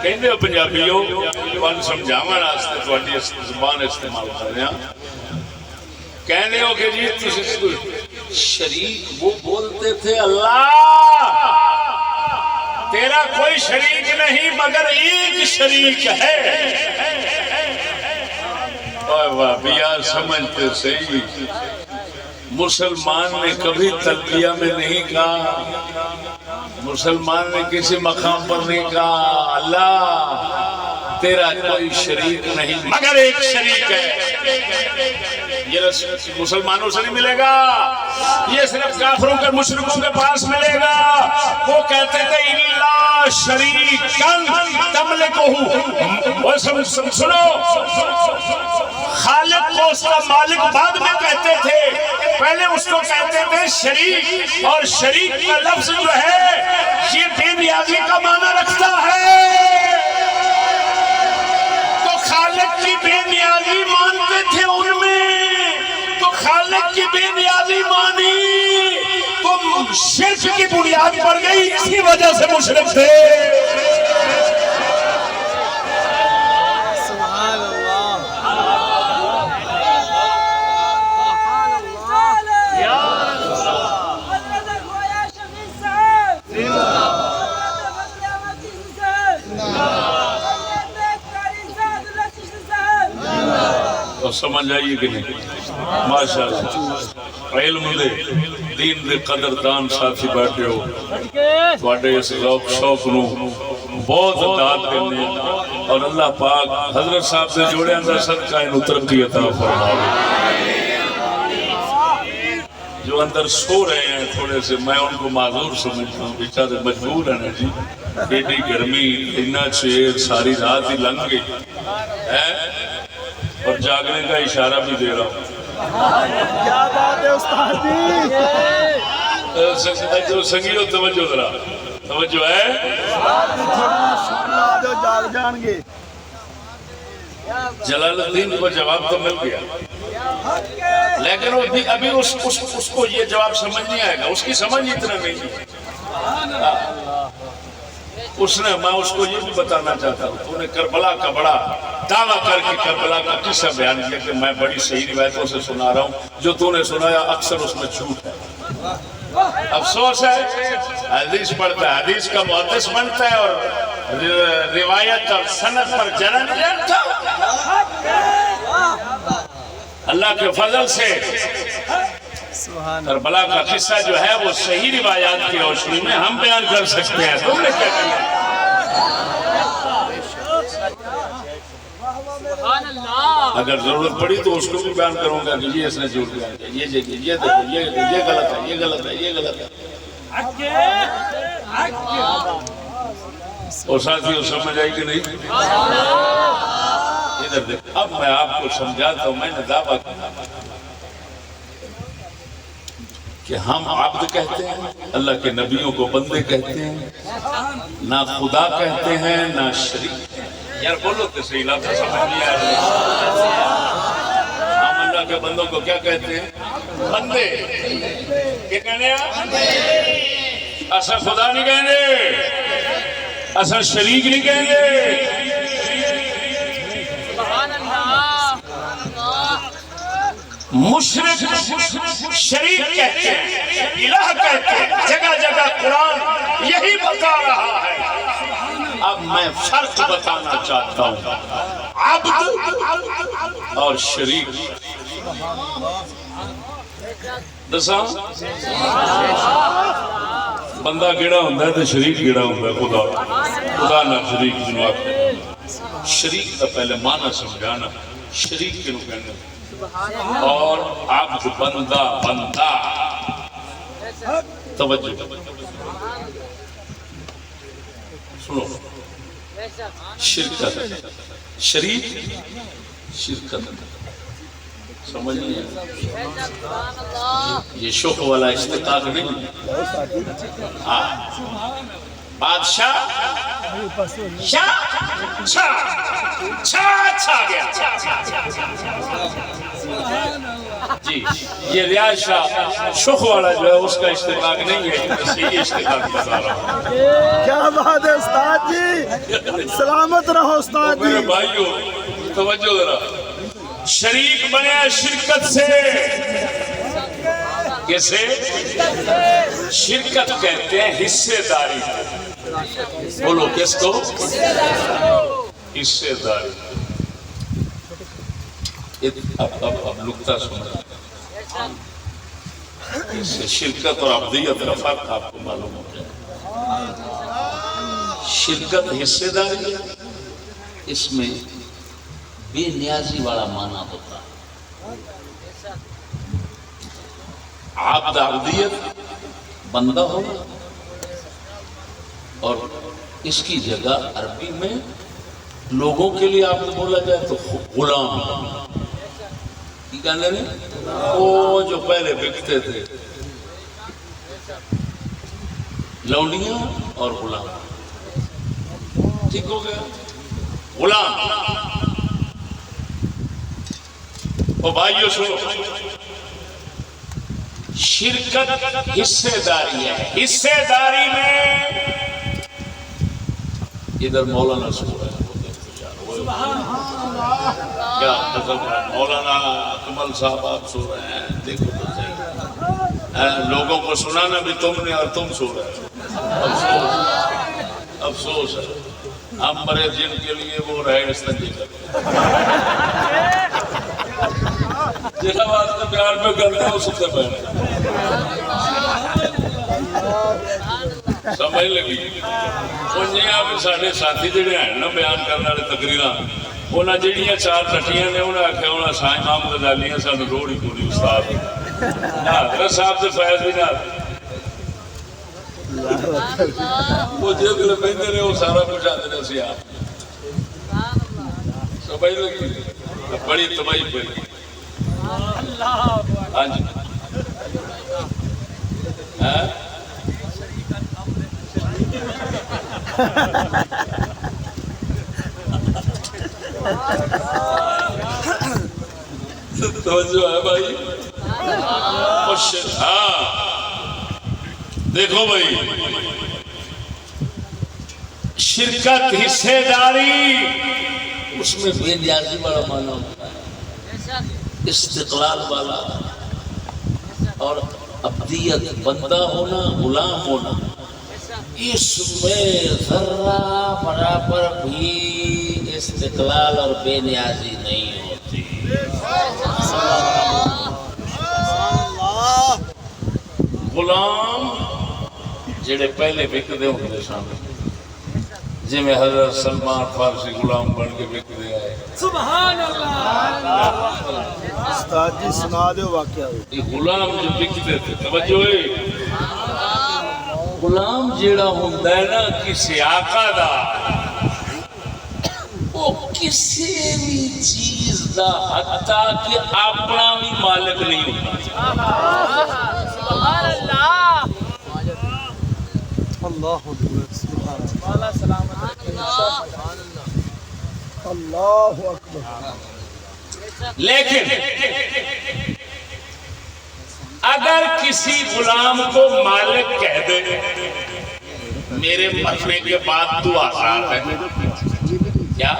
کہندے ہو پنجابیوں تانوں سمجھاون واسطے تہاڈی زبان استعمال کر رہے ہیں، کہنے ہو کہ جی تسی شریک وہ بولتے تھے اللہ تیرا کوئی شریک نہیں مگر ایک شریک ہے۔ واہ بیا سمجھتے صحیح، مسلمان نے کبھی تلبیہ میں نہیں کہا، مسلمان نے کسی مقام پر نہیں کہا اللہ تیرا کوئی شریک نہیں مگر ایک شریک ہے۔ یہ مسلمانوں سے نہیں ملے گا، یہ صرف کافروں کے مشرکوں کے پاس ملے گا۔ وہ کہتے تھے الا شریکن تملکہ، سنو خالق کو اس کا مالک بعد میں کہتے تھے، پہلے اس کو کہتے تھے شریک، اور شریک کا لفظ جو ہے یہ بے نیازی کا معنی رکھتا ہے، تو خالق کی بے نیازی مانتے تھے ان میں، تو خالق کی بے نیازی مانی تو شرک کی بنیاد پڑ گئی، اسی وجہ سے مشرک تھے۔ سبحان اللہ، سمجھ آئیے کہ نہیں؟ ماشاءاللہ علم دے دین دے قدردان ساتھی بیٹھے ہو، تواڈے اس ذوق شوق نو بہت داد دینے، اور اللہ پاک حضرت صاحب سے جوڑے اندر صدقہ انہوں ترقی عطا فرمائے۔ جو اندر سو رہے ہیں تھوڑے سے میں ان کو معذور سمجھتا ہوں، بیچارے مجبور ہیں جی، ایڈی گرمی اتنا چیر ساری رات ہی لنگ گئی ہے، اور جاگنے کا اشارہ بھی دے رہا ہوں۔ کیا بات ہے استاد جی، جو سنگیو توجہ ذرا، توجہ ہے، جو جاگ جان گے۔ جلال الدین کو جواب تو مل گیا، لیکن ابھی اس کو یہ جواب سمجھ نہیں آئے گا، اس کی سمجھ اتنا نہیں ہے۔ میں اس کو یہ بھی بتانا چاہتا ہوں، تو نے کربلا کا بڑا دعویٰ کر کے کربلا کا قصہ بیان کیا کہ میں بڑی صحیح روایتوں سے سنا رہا ہوں، جو تو نے سنایا اکثر اس میں جھوٹ ہے۔ افسوس ہے حدیث پڑھتا ہے، حدیث کا محدث بنتا ہے اور روایت اور سند پر جرح نہیں رکھتا۔ اللہ کے فضل سے کربلا کا قصہ جو ہے وہ صحیح روایات کی روشنی میں ہم بیان کر سکتے ہیں۔ تم نے کیا کیا؟ اگر ضرورت پڑی تو اس کو بھی بیان کروں گا کہ یہ اس نے جھوٹ بیان کیا، یہ دیکھو، یہ غلط ہے، یہ غلط ہے، یہ غلط ہے۔ اور ساتھیوں سمجھ آئی کہ نہیں؟ ادھر دیکھ، اب میں آپ کو سمجھاتا ہوں، میں نے دعویٰ کیا کہ ہم عبد کہتے ہیں، اللہ کے نبیوں کو بندے کہتے ہیں، نہ خدا کہتے ہیں نہ شریک۔ یار بولو تو صحیح، لفظ سمجھ نہیں آ رہا۔ ہم اللہ کے بندوں کو کیا کہتے ہیں؟ بندے۔ کیا کہنے ہیں؟ اصل خدا نہیں کہیں گے، اصل شریک نہیں کہیں گے۔ مشرک شریک کہتے ہیں، الہ کہتے ہیں، جگہ جگہ قرآن یہی بتا رہا ہے۔ اب میں فرق بتانا چاہتا ہوں، عبد اور شریک۔ دساں بندہ کیڑا ہوندا ہے تے شریک کیڑا ہوندا ہے؟ خدا خدا نہ شریک جنوں آکھے شریک دا پہلے معنی سمجھانا شریک کینوں کہندے اور عبد بندہ بندہ توجہ سنو شرکت شریک شرکت سمجھ نہیں ہے یہ شوق والا استقاق نہیں بادشاہ شاہ چھا چھا چھا گیا جی یہ ریاض شاہ شوق والا جو ہے اس کا استقاق نہیں ہے بس یہ استقاق بتا رہا ہوں کیا بات ہے استاد جی سلامت رہو استاد جی میرے بھائیو توجہ ذرا شریک بنے شرکت سے کیسے شرکت کہتے ہیں حصے داری بولو کس کو حصے داری اب نکتہ سنا اس سے شرکت اور عبدیت کا فرق آپ کو معلوم ہو جائے شرکت حصے داری اس میں بے نیازی والا معنی ہوتا ہے عبد عبدیت بندہ ہونا اور اس کی جگہ عربی میں لوگوں کے لیے آپ نے بولا جائے تو غلام کی کہنے نہیں وہ جو پہلے بکتے تھے لونڈیاں اور غلام ٹھیک ہو گیا غلام او بھائیو سنو شرکت حصے داری ہے حصے داری میں ادھر مولانا سو رہا ہے کیا مطلب مولانا کمل صاحب آپ سو رہے ہیں دیکھو تو صحیح لوگوں کو سنانا بھی تم نے اور تم سو رہے افسوس افسوس ہے ہم مرے جن کے لیے وہ رہے استنجی کرتے جہاں واسطے پیار پہ کرتے ہیں اس سے پہلے سمجھ لگی انہیں بھی سارے ساتھی جڑے ہیں نا بیان کرنے والے تقریراں انہاں جڑیاں چار ٹٹیاں نے انہاں آخیا انہاں سائیں امام غزالی ہیں سانو روڑ ہی پوری استاد حضرت صاحب سے فیض بھی نہ وہ جس ویلے بہندے نے وہ سارا کچھ آتے نے سی آپ سمجھ لگی بڑی تباہی پڑی ہاں جی توجہ ہے بھائی ہاں دیکھو بھائی شرکت حصے داری اس میں بے نیازی والا معنی ہوتا ہے استقلال والا اور عبدیت بندہ ہونا غلام ہونا اس میں ذرہ برابر بھی استقلال اور بے نیازی نہیں ہوتی غلام جڑے پہلے بکتے ہوتے سامنے جی میں حضرت سلمان فارسی غلام بن کے بکتے آئے سبحان اللہ استاد جی سنا دو واقعہ یہ غلام جو بکتے تھے توجہ ہے غلام جیڑا ہوندہ ہے نا کسی آقا دا وہ کسی بھی چیز دا حتیٰ کہ اپنا بھی مالک نہیں ہوتا سبحان اللہ اللہ سبحان والا سلامت اللہ اکبر لیکن اگر کسی غلام کو مالک کہہ دے میرے مرنے کے بعد تو آزاد ہے کیا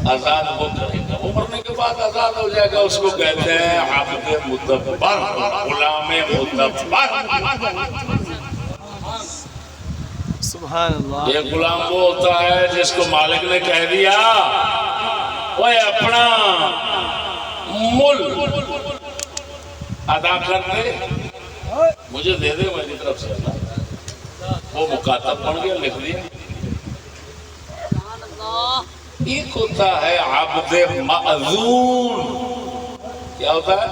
آزاد وہ کرے گا وہ مرنے کے بعد آزاد ہو جائے گا اس کو کہتے ہیں عبد مدبر غلام مدبر سبحان اللہ یہ غلام وہ ہوتا ہے جس کو مالک نے کہہ دیا وہ اپنا مل ادا کر دے مجھے دے دے میری طرف سے اللہ. وہ مکاتب بن گیا, لکھ دیا. ایک ہوتا ہے عبد مأذون. کیا ہوتا ہے؟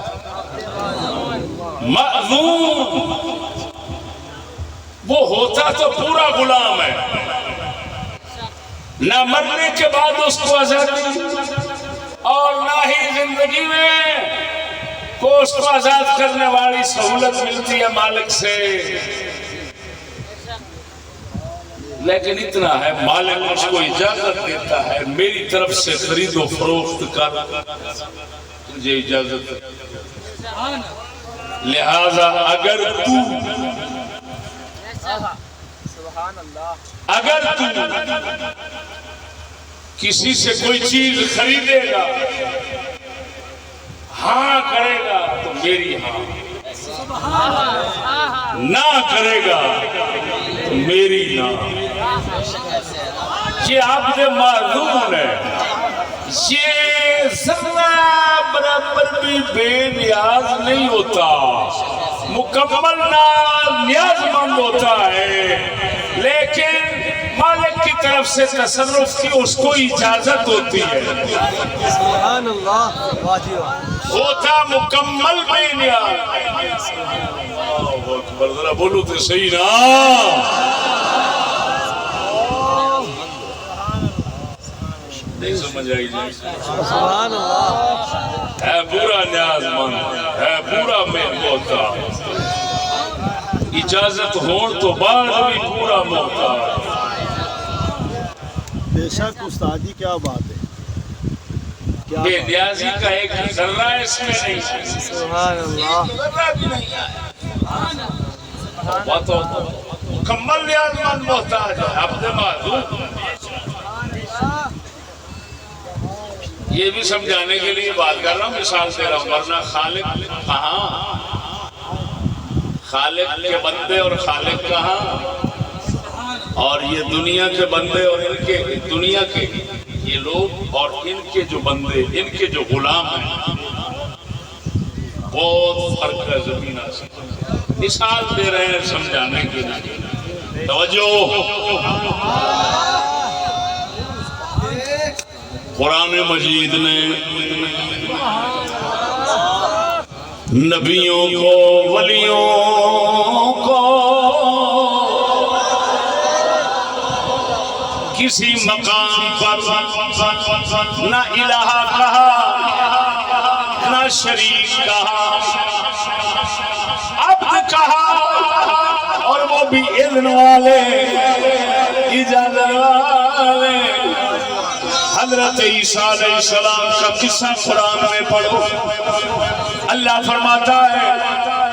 مأذون. وہ ہوتا تو پورا غلام ہے, نہ مرنے کے بعد اس کو آزادی اور نہ ہی زندگی میں کو اس کو آزاد کرنے والی سہولت ملتی ہے مالک سے. لیکن اتنا ہے, مالک اس کو اجازت دیتا ہے میری طرف سے خرید و فروخت کر, تجھے اجازت ہے. لہذا اگر تو کسی سے کوئی چیز خریدے گا, ہاں کرے گا تو میری ہاں, نہ کرے گا تو میری نہ. یہ عبد معذون ہے, یہ ذرہ برابر بھی بے نیاز نہیں ہوتا, مکمل نیاز مند ہوتا ہے, لیکن مالک کی طرف سے تصرف کی اس کو اجازت ہوتی ہے. سبحان اللہ. ہوتا مکمل بے نیاز. اللہ اکبر, ذرا بولو تو صحیح نا. نہیں سمجھ آئی جائے. سبحان اللہ. ہے پورا نیاز مند, ہے پورا محبوبہ, اجازت ہون تو بعد بھی پورا محتاج. بے شک استاد جی, کیا بات ہے. بے نیازی کا ایک ذرہ اس میں نہیں. سبحان اللہ. ذرہ بھی نہیں ہے. مکمل نیاز مند محتاج ہے, عبد معذون. یہ بھی سمجھانے کے لیے بات کر رہا ہوں, مثال دے رہا ہوں, ورنہ خالق کہاں, خالق کے بندے اور خالق کہاں, اور یہ دنیا کے بندے اور ان کے دنیا کے یہ لوگ اور ان کے جو بندے, ان کے جو غلام ہیں, بہت فرق ہے زمین آسمان. مثال دے رہے ہیں سمجھانے کے لیے. توجہ, قرآن مجید نے نبیوں کو, ولیوں کو کسی مقام پر نہ الہ کہا, نہ شریک کہا, عبد کہا, اور وہ بھی اذن والے, اجازت والے. حضرت عیسیٰ علیہ السلام کا قصہ قرآن میں پڑھو. اللہ فرماتا ہے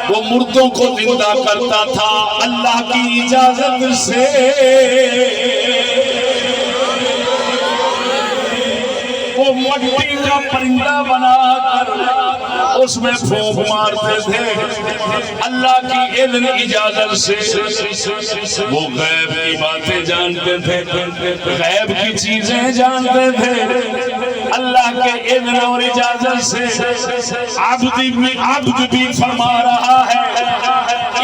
وہ مردوں کو زندہ کرتا تھا اللہ کی اجازت سے. وہ مٹی کا پرندہ بنا کر اس میں پھونک مارتے تھے اللہ کی اذن اجازت سے. وہ غیب کی باتیں جانتے تھے, غیب کی چیزیں جانتے تھے اللہ کے اذن اور اجازت سے. عبد بھی فرما رہا ہے,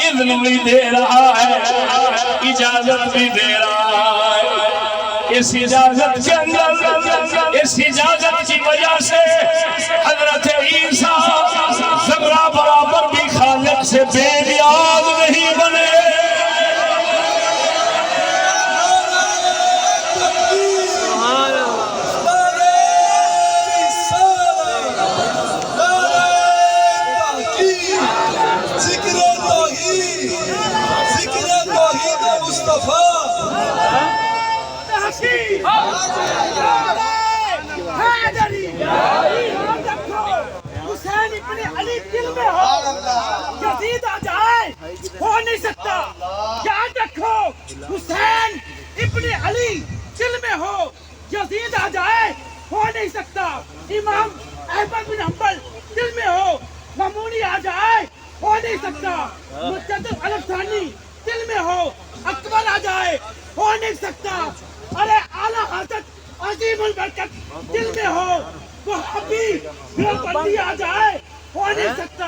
اذن بھی دے رہا ہے, اجازت بھی دے رہا ہے. اس اجازت کے اندر, اس اجازت کی وجہ سے حضرت عیسیٰ ذرہ برابر بھی خالق سے بے نیاز نہیں بنے. حسین ابن علی دل میں ہو, یزید آ جائے, ہو نہیں سکتا. یاد رکھو, حسین ابن علی دل میں ہو, یزید آ جائے, ہو نہیں سکتا. امام احمد بن حنبل دل میں ہو, مامونی آ جائے, ہو نہیں سکتا. مجدد الفسانی دل میں ہو, اکبر آ جائے, ہو نہیں سکتا. ارے اعلیٰ حضرت عظیم البرکت دل میں ہو, وہابی دیوبندی آ جائے, ہو نہیں سکتا.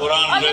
قرآن میں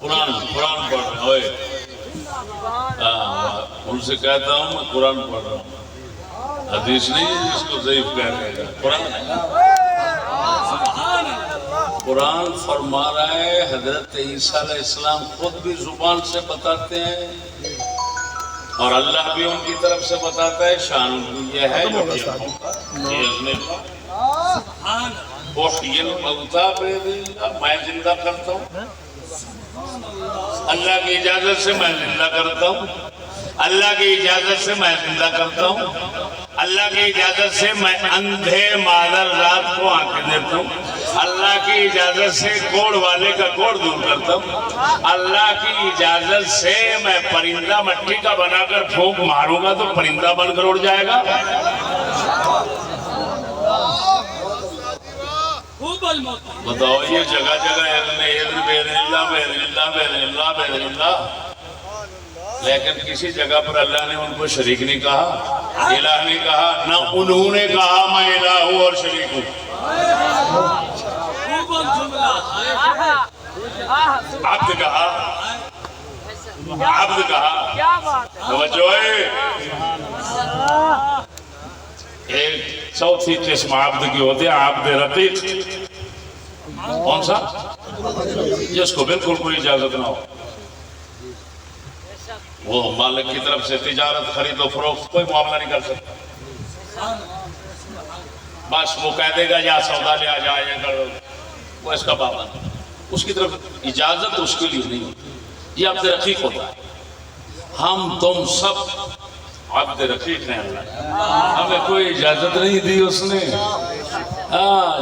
قرآن قرآن پڑھ رہے ہیں اوئے ان سے کہتا ہوں میں قرآن پڑھ رہا ہوں، حدیث نہیں ہے جس کو ضعیف کہہ رہے گا، قرآن ہے۔ قرآن فرما رہا ہے، حضرت عیسیٰ علیہ السلام خود بھی زبان سے بتاتے ہیں اور اللہ بھی ان کی طرف سے بتاتا ہے، شان یہ ہے جو میں زندہ کرتا ہوں، اللہ کی اجازت سے میں زندہ کرتا ہوں، اللہ کی اجازت سے میں زندہ کرتا ہوں، اللہ کی اجازت سے میں اندھے مادر رات کو آنکھیں دیتا ہوں، اللہ کی اجازت سے کوڑ والے کا کوڑ دور کرتا ہوں، اللہ کی اجازت سے میں پرندہ مٹی کا بنا کر پھونک ماروں گا تو پرندہ بن کر اڑ جائے گا۔ بتاؤ یہ جگہ جگہ بِإِذْنِ اللہ، لیکن کسی جگہ پر اللہ نے ان کو شریک نہیں کہا، الہ نہیں کہا، نہ انہوں نے کہا میں الہ ہوں اور شریک ہوں۔ عبد کہا، عبد کہا، توجہ ہے۔ ایک چوتھی قسم عبد کی ہوتی ہے عبد رقیق، کون سا؟ جس کو بالکل کوئی اجازت نہ ہو، وہ مالک کی طرف سے تجارت خرید و فروخت کوئی معاملہ نہیں کر سکتا، بس وہ کہہ دے گا یا سودا لے آ جائے یا کرو، وہ اس کا پابند، اس کی طرف اجازت اس کے لیے نہیں ہوتی، یہ عبد رقیق ہوتا ہے۔ ہم تم سب عبد رقیق ہیں، اللہ ہمیں کوئی اجازت نہیں دی اس نے،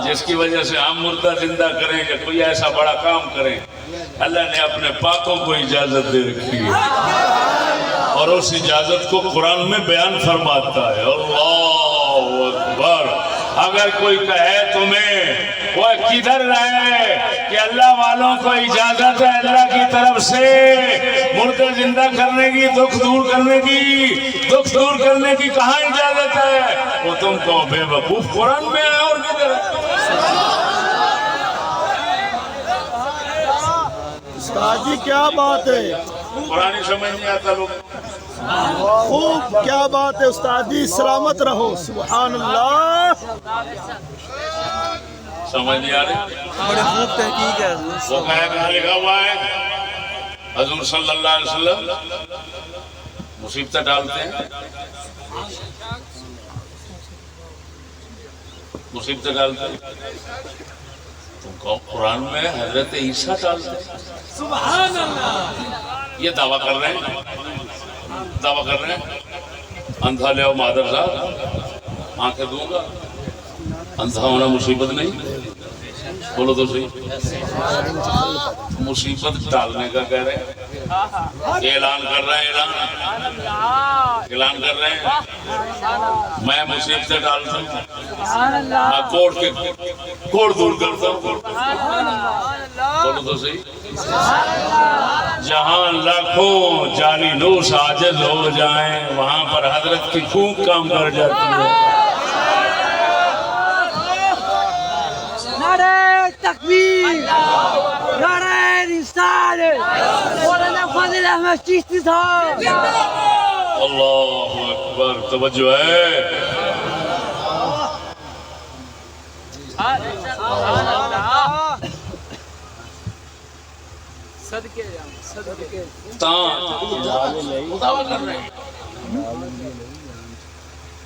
جس کی وجہ سے ہم مردہ زندہ کریں یا کوئی ایسا بڑا کام کریں، اللہ نے اپنے پاکوں کو اجازت دے رکھی ہے اور اس اجازت کو قرآن میں بیان فرماتا ہے۔ اللہ اکبر۔ اگر کوئی کہے تمہیں وہ کدھر رہے کہ اللہ والوں کو اجازت ہے اللہ کی طرف سے مردے زندہ کرنے کی، دکھ دور کرنے کی کہاں اجازت ہے؟ وہ تم کو بے وقوف، قرآن میں ہے اور کدھر ہے؟ استاد جی کیا بات ہے، قرآن سمجھ نہیں آتا لوگ، خوب کیا بات ہے استاد جی، سلامت رہو، سبحان اللہ، سمجھ نہیں آ رہی؟ بڑے خوب تحقیق ہے حضور۔ وہ کہاں لکھا ہوا ہے؟ حضور صلی اللہ علیہ وسلم مصیبتیں ڈالتے ہیں، مصیبتیں ڈالتے ہیں، تم کو قرآن میں حضرت عیسیٰ ڈالتے ہیں، سبحان اللہ، یہ دعویٰ کر رہے ہیں، اندھا لے آؤ مادر صاحب، آنکھیں دوں گا، اندھا ہونا مصیبت نہیں، بولو تو صحیح، مصیبت ڈالنے کا کہہ رہے ہیں، اعلان کر رہے ہیں، اعلان کر رہے ہیں، میں مصیبتیں ڈالتا ہوں، میں کوڑ دور کرتا ہوں، بولو تو صحیح، جہاں لاکھوں جانی نوش عاجز ہو جائیں وہاں پر حضرت کی پھونک کام کر جاتی ہے۔ نعرہ تکبیر، نعرہ رسالت، مولانا فضل احمد چشتی صاحب، اللہ اکبر، توجہ ہے۔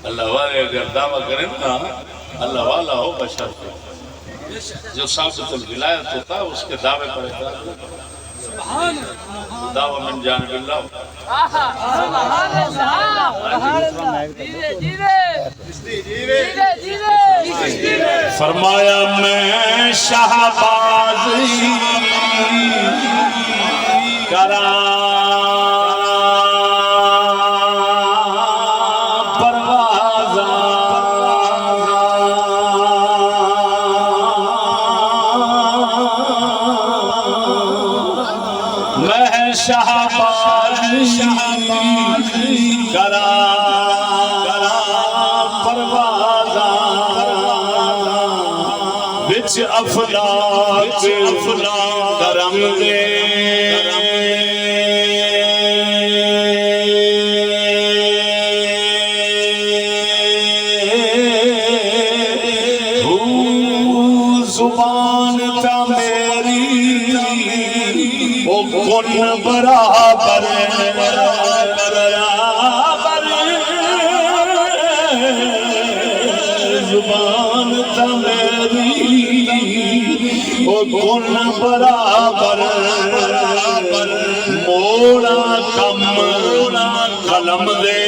اللہ والے اگر دعویٰ کریں نا اللہ والا ہو بشر کو، جو ثابت الولایت ہوتا ہے اس کے دعوے پر اعتراض کرتا ہے۔ دعویٰ من جانب اللہ فرمایا میں شہبازی کرا افلاک کرم دے زبان تا میری او کن برابر زبان تا میری او کن برابر موڑا کم قلم دے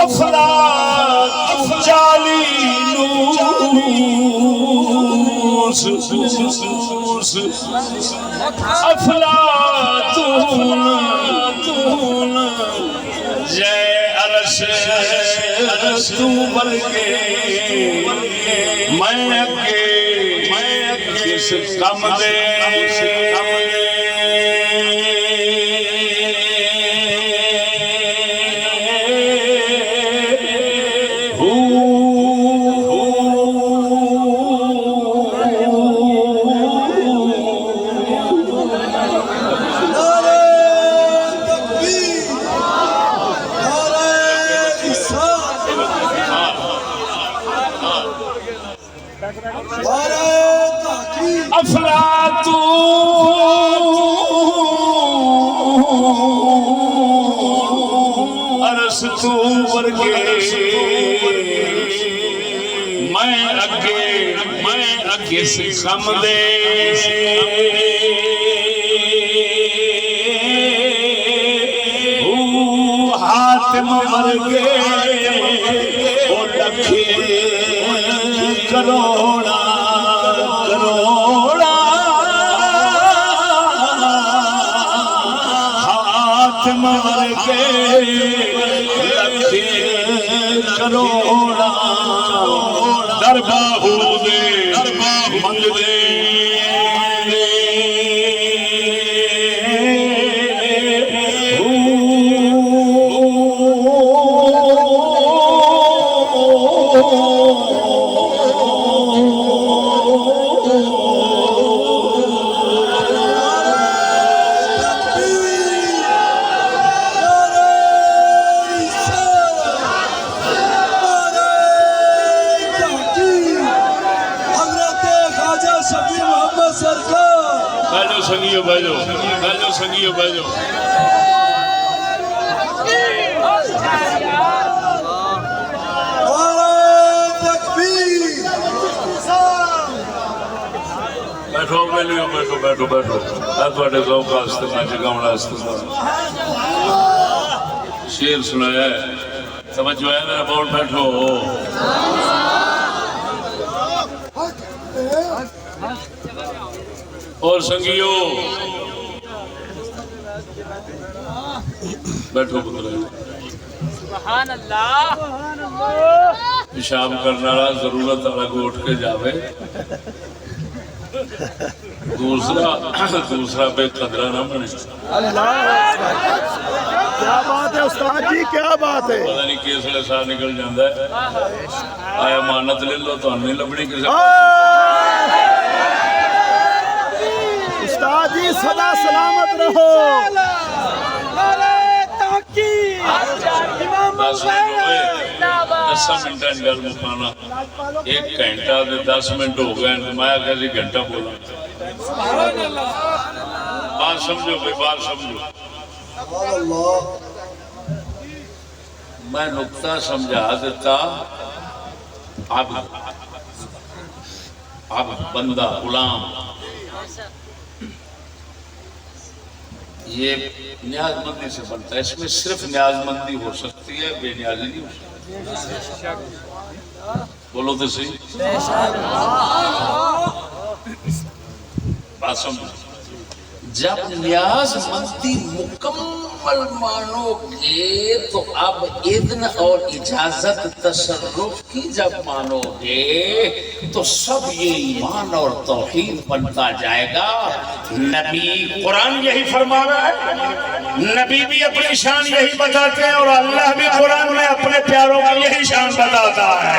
افلاک جالی نوس افلاطون جے عرش تو برگے میں اگے کس کم دے ارسطو ورگے میں اگے سکھم دے حاتم ورگے او لکھے کروڑا حاتم ورگے لکھے کروڑا درباہو دے منگ دے سنگیو بیجو بیٹھو بیلیو بیٹھو تھوڑے ذوق واسطے میں جگاؤں واسطے شعر سنایا ہے توجہ ہے میرا بول بیٹھو اور سنگیو بیٹھو پتر سبحان اللہ پیشاب کرنا رہا ضرورت الگ اٹھ کے جاوے دوسرا بے قدرہ نہ بنے کیا بات ہے استاد جی کیا بات ہے پتہ نہیں کیس لے ساتھ نکل جاندہ ہے آیا مانت لے لو تو ہمیں لبنی کسی استاد جی صدا سلامت رہو 10 منٹیں گل مکانا 1 گھنٹہ 10 منٹ ہو گئے میں کیسے گھنٹہ بولا بات سمجھو بھائی، بات سمجھو. سبحان اللہ. میں نقطہ سمجھا دیتا. اب بندہ غلام یہ نیاز مندی سے بنتا ہے. اس میں صرف نیاز مندی ہو سکتی ہے، بے نیازی نہیں ہو سکتی. بولو تو صحیح. بات سمجھو. جب نیاز مندی مکمل مانو گے تو اب اذن اور اجازت تصرف کی جب مانو گے تو سب یہ ایمان اور توحید بنتا جائے گا. نبی قرآن یہی فرما رہا ہے، نبی بھی اپنی شان یہی بتاتے ہیں، اور اللہ بھی قرآن میں اپنے پیاروں کا یہی شان بتاتا ہے.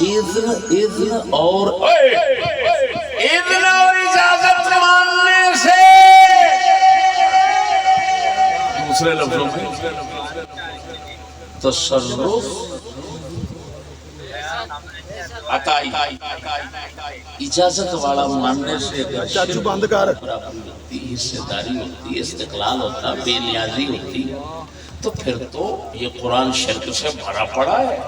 اذن اور اجازت ماننے سے، دوسرے لفظوں میں تصرف عطائی اجازت والا ماننے سے چاچو بند کر. برابری ہوتی، حصے داری ہوتی، استقلال ہوتا، بے نیازی ہوتی، تو پھر تو یہ قرآن شرک سے بھرا پڑا ہے.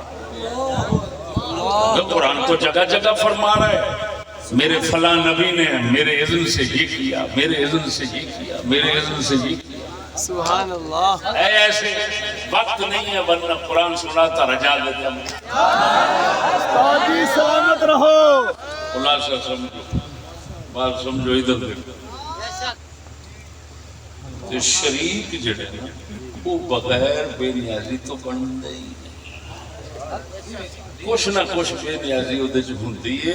قرآن تو جگہ جگہ فرما رہا ہے میرے فلاں نبی نے میرے اذن سے یہ کیا، میرے اذن سے یہ کیا، میرے اذن سے یہ کیا. سبحان اللہ. ایسے وقت نہیں ہے ورنہ قرآن سناتا رجا دیتا. استاد جی سلامت رہو. خلاصہ سمجھو، بات سمجھو. ادھر دیکھو، شریک جڑے نا وہ بغیر بے نیازی تو بنتے ہی نہیں. کچھ نہ کچھ بے نیازی وہ ہوتی ہے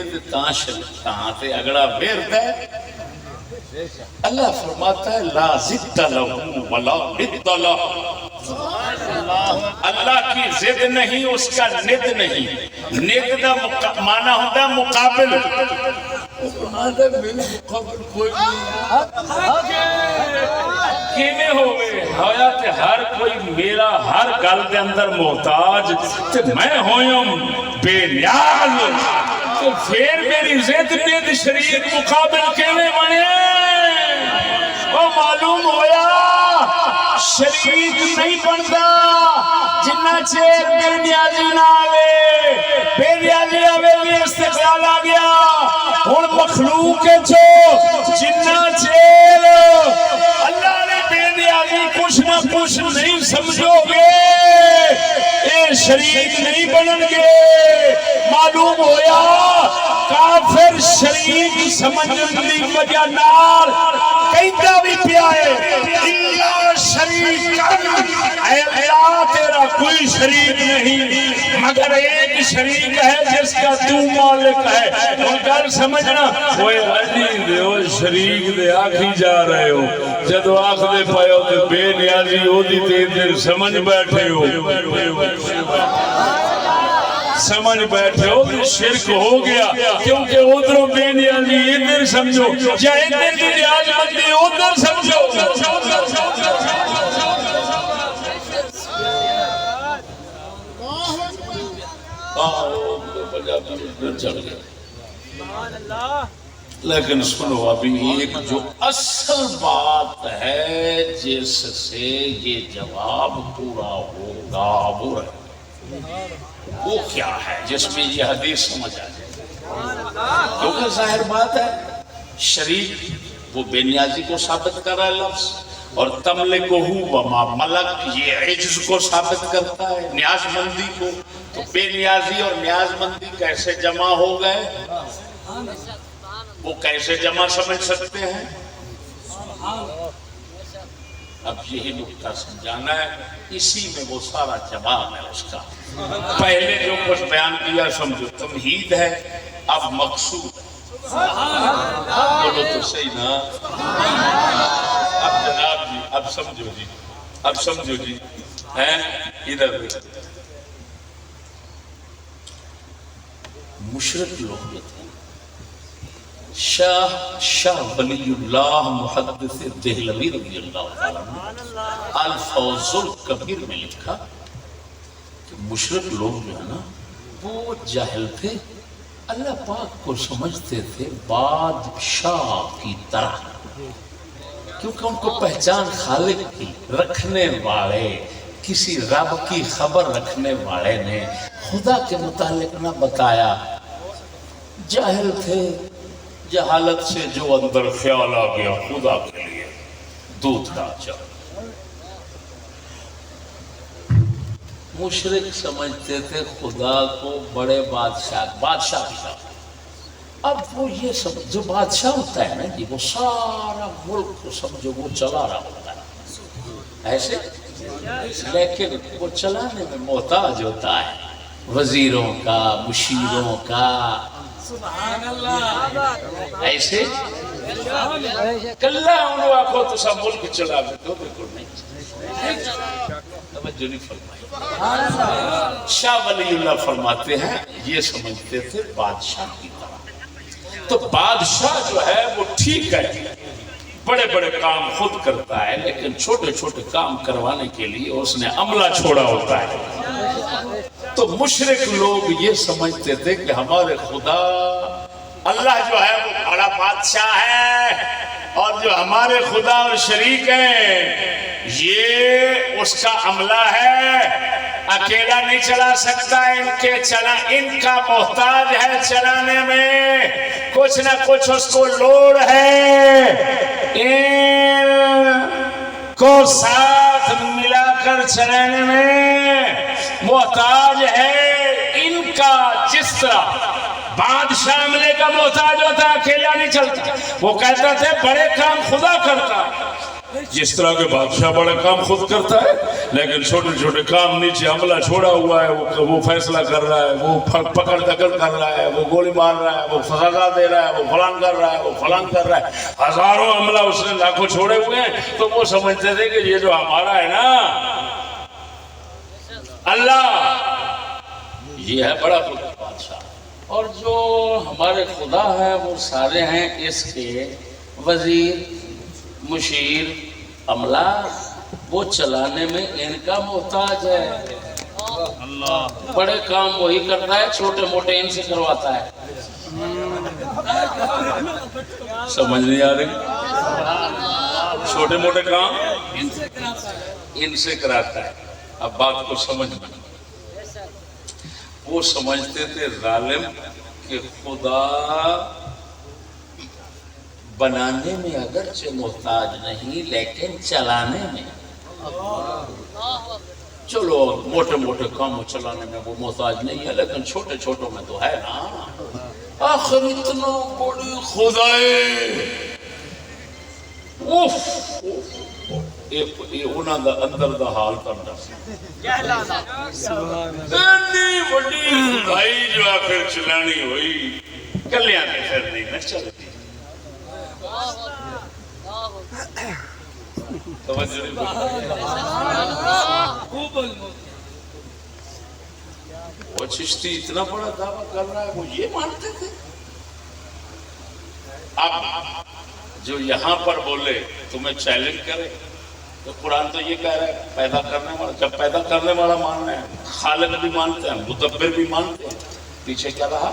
تے اگڑا پھیرتا ہے. اللہ فرماتا ہے لا ضد لہ ولا ند لہ. اللہ کی ضد نہیں، اس کا ند نہیں. ند کا معنی ہوتا ہے مقابل. مقابل کوئی نہیں ہوئے ہویا تے ہر کوئی میرا ہر گل دے اندر محتاج تے میں ہویوں بے نیاز. تو پھر میری ضد ند شریک مقابل کیویں بنے؟ وہ معلوم ہویا شریک نہیں بنتا جنہ چیر بے نیازی نہ آوے. بے نیازی آوے بھی استقلال آ گیا. ہن مخلوق جو جنہ چیر اللہ نے بے نیازی کچھ نہ کچھ نہیں سمجھو گے اے شریک نہیں بنن گے. معلوم ہویا کافر شریک سمجھن دی وجہ نال کہندا بھی پیا ہے اللہ شریک. اے اللہ تیرا کوئی شریک نہیں مگر ایک شریک ہے جس کا تو مالک ہے. اور گل سمجھنا اوے ہڈی دے او شریک دے آکھی جا رہے ہو جدو آکھ دے پائے ہو تے بے نیازی ہو دی تے دل سمجھ بیٹھے ہو، سمجھ بیٹھے ہو کہ شرک ہو گیا کیونکہ ادھر بے نیازی ادھر سمجھو یا ادھر کی نیاز مندی ادھر سمجھو. لیکن سنو ابھی ایک جو اصل بات ہے جس سے یہ جواب پورا ہوگا وہ کیا ہے جس میں یہ حدیث سمجھ آ جائے. کیونکہ ظاہر بات ہے شریک وہ بے نیازی کو ثابت کر رہا ہے لفظ، اور تملکہ وما ملک یہ عجز کو ثابت کرتا ہے، نیاز مندی کو. تو بے نیازی اور نیاز مندی کیسے جمع ہو گئے، وہ کیسے جمع سمجھ سکتے ہیں؟ اب یہی نکتہ سمجھانا ہے، اسی میں وہ سارا جواب ہے اس کا. پہلے جو کچھ بیان کیا سمجھو تمہید ہے، اب مقصود. بولو تو صحیح نا. اب جناب جی اب سمجھو جی، اب سمجھو جی. ہیں ادھر مشرک لوگ جو تھے، شاہ ولی اللہ محدث دہلوی رضی اللہ تعالیٰ نے الفوز الکبیر میں لکھا کہ مشرک لوگ جو ہے نا وہ جاہل تھے اللہ پاک کو سمجھتے تھے بادشاہ کی طرح، کیونکہ ان کو پہچان خالق کی، رکھنے والے، کسی رب کی خبر رکھنے والے نے خدا کے متعلق نہ بتایا۔ جاہل تھے، جہالت سے جو اندر خیال آ گیا خدا کے لیے دودھ ڈاچا۔ مشرک سمجھتے تھے خدا کو بڑے بادشاہ کی طرح۔ اب وہ یہ سب جو بادشاہ ہوتا ہے نا جی، وہ سارا ملک کو سمجھو وہ چلا رہا ہوتا ہے ایسے، لیکن وہ چلانے میں محتاج ہوتا ہے وزیروں کا، مشیروں کا، ایسے کلہ انہوں آکھو تو سب ملک چلا گئے تو بالکل نہیں، توجہ نہیں فرمائی۔ شاہ ولی اللہ فرماتے ہیں یہ سمجھتے تھے بادشاہ کی طرح۔ تو بادشاہ جو ہے وہ ٹھیک ہے، بڑے بڑے کام خود کرتا ہے، لیکن چھوٹے چھوٹے کام کروانے کے لیے اس نے عملہ چھوڑا ہوتا ہے۔ تو مشرک لوگ یہ سمجھتے تھے کہ ہمارے خدا اللہ جو ہے وہ بڑا بادشاہ ہے، اور جو ہمارے خدا اور شریک ہیں یہ اس کا عملہ ہے، اکیلا نہیں چلا سکتا، ان کا محتاج ہے چلانے میں، کچھ نہ کچھ اس کو لوڑ ہے، ان کو ساتھ ملا کر چلانے میں محتاج ہے ان کا۔ جس طرح بادشاہ عملے کا محتاج ہوتا ہے، اکیلا نہیں چلتا، وہ کہتا تھے بڑے کام خدا کرتا ہے، جس طرح کے بادشاہ بڑے کام خود کرتا ہے، لیکن چھوٹے چھوٹے کام نیچے عملہ چھوڑا ہوا ہے، وہ فیصلہ کر رہا ہے، وہ پکڑ دکڑ کر رہا ہے، وہ گولی مار رہا ہے، وہ سزا دے رہا ہے، وہ فلان کر رہا ہے، وہ فلان کر رہا ہے، ہزاروں عملہ اس نے لاکھوں چھوڑے ہوئے ہیں۔ تو وہ سمجھتے تھے کہ یہ جو ہمارا ہے نا اللہ، یہ ہے بڑا بادشاہ، اور جو ہمارے خدا ہے وہ سارے ہیں اس کے وزیر، مشیر، عملہ، وہ چلانے میں ان کا محتاج ہے۔ بڑے کام وہی کرتا ہے، چھوٹے موٹے ان سے کرواتا ہے۔ سمجھ نہیں آ رہی؟ چھوٹے موٹے کام ان سے کراتا ہے۔ اب بات کو سمجھنا، وہ سمجھتے تھے ظالم کہ خدا بنانے میں اگرچہ محتاج نہیں، لیکن چلانے میں، چلو موٹے موٹے کاموں چلانے میں وہ محتاج نہیں ہے، لیکن چھوٹے چھوٹوں میں تو ہے نا۔ آخر اتنا بڑی خدائے، انہاں دا اندر دا حال کرنا اتنی بڑی خدائی جو آخر چلانی ہوئی، کلیاں نے پھر نہیں نہ چلتی۔ وہ چشتی اتنا بڑا دعویٰ کر رہا ہے، وہ یہ مانتے تھے۔ اب جو یہاں پر بولے تمہیں چیلنج کرے، تو قرآن تو یہ کہہ رہا ہے پیدا کرنے والا، جب پیدا کرنے والا مان رہے ہیں، خالق بھی مانتے ہیں، مدبر بھی مانتے ہیں، پیچھے کیا رہا؟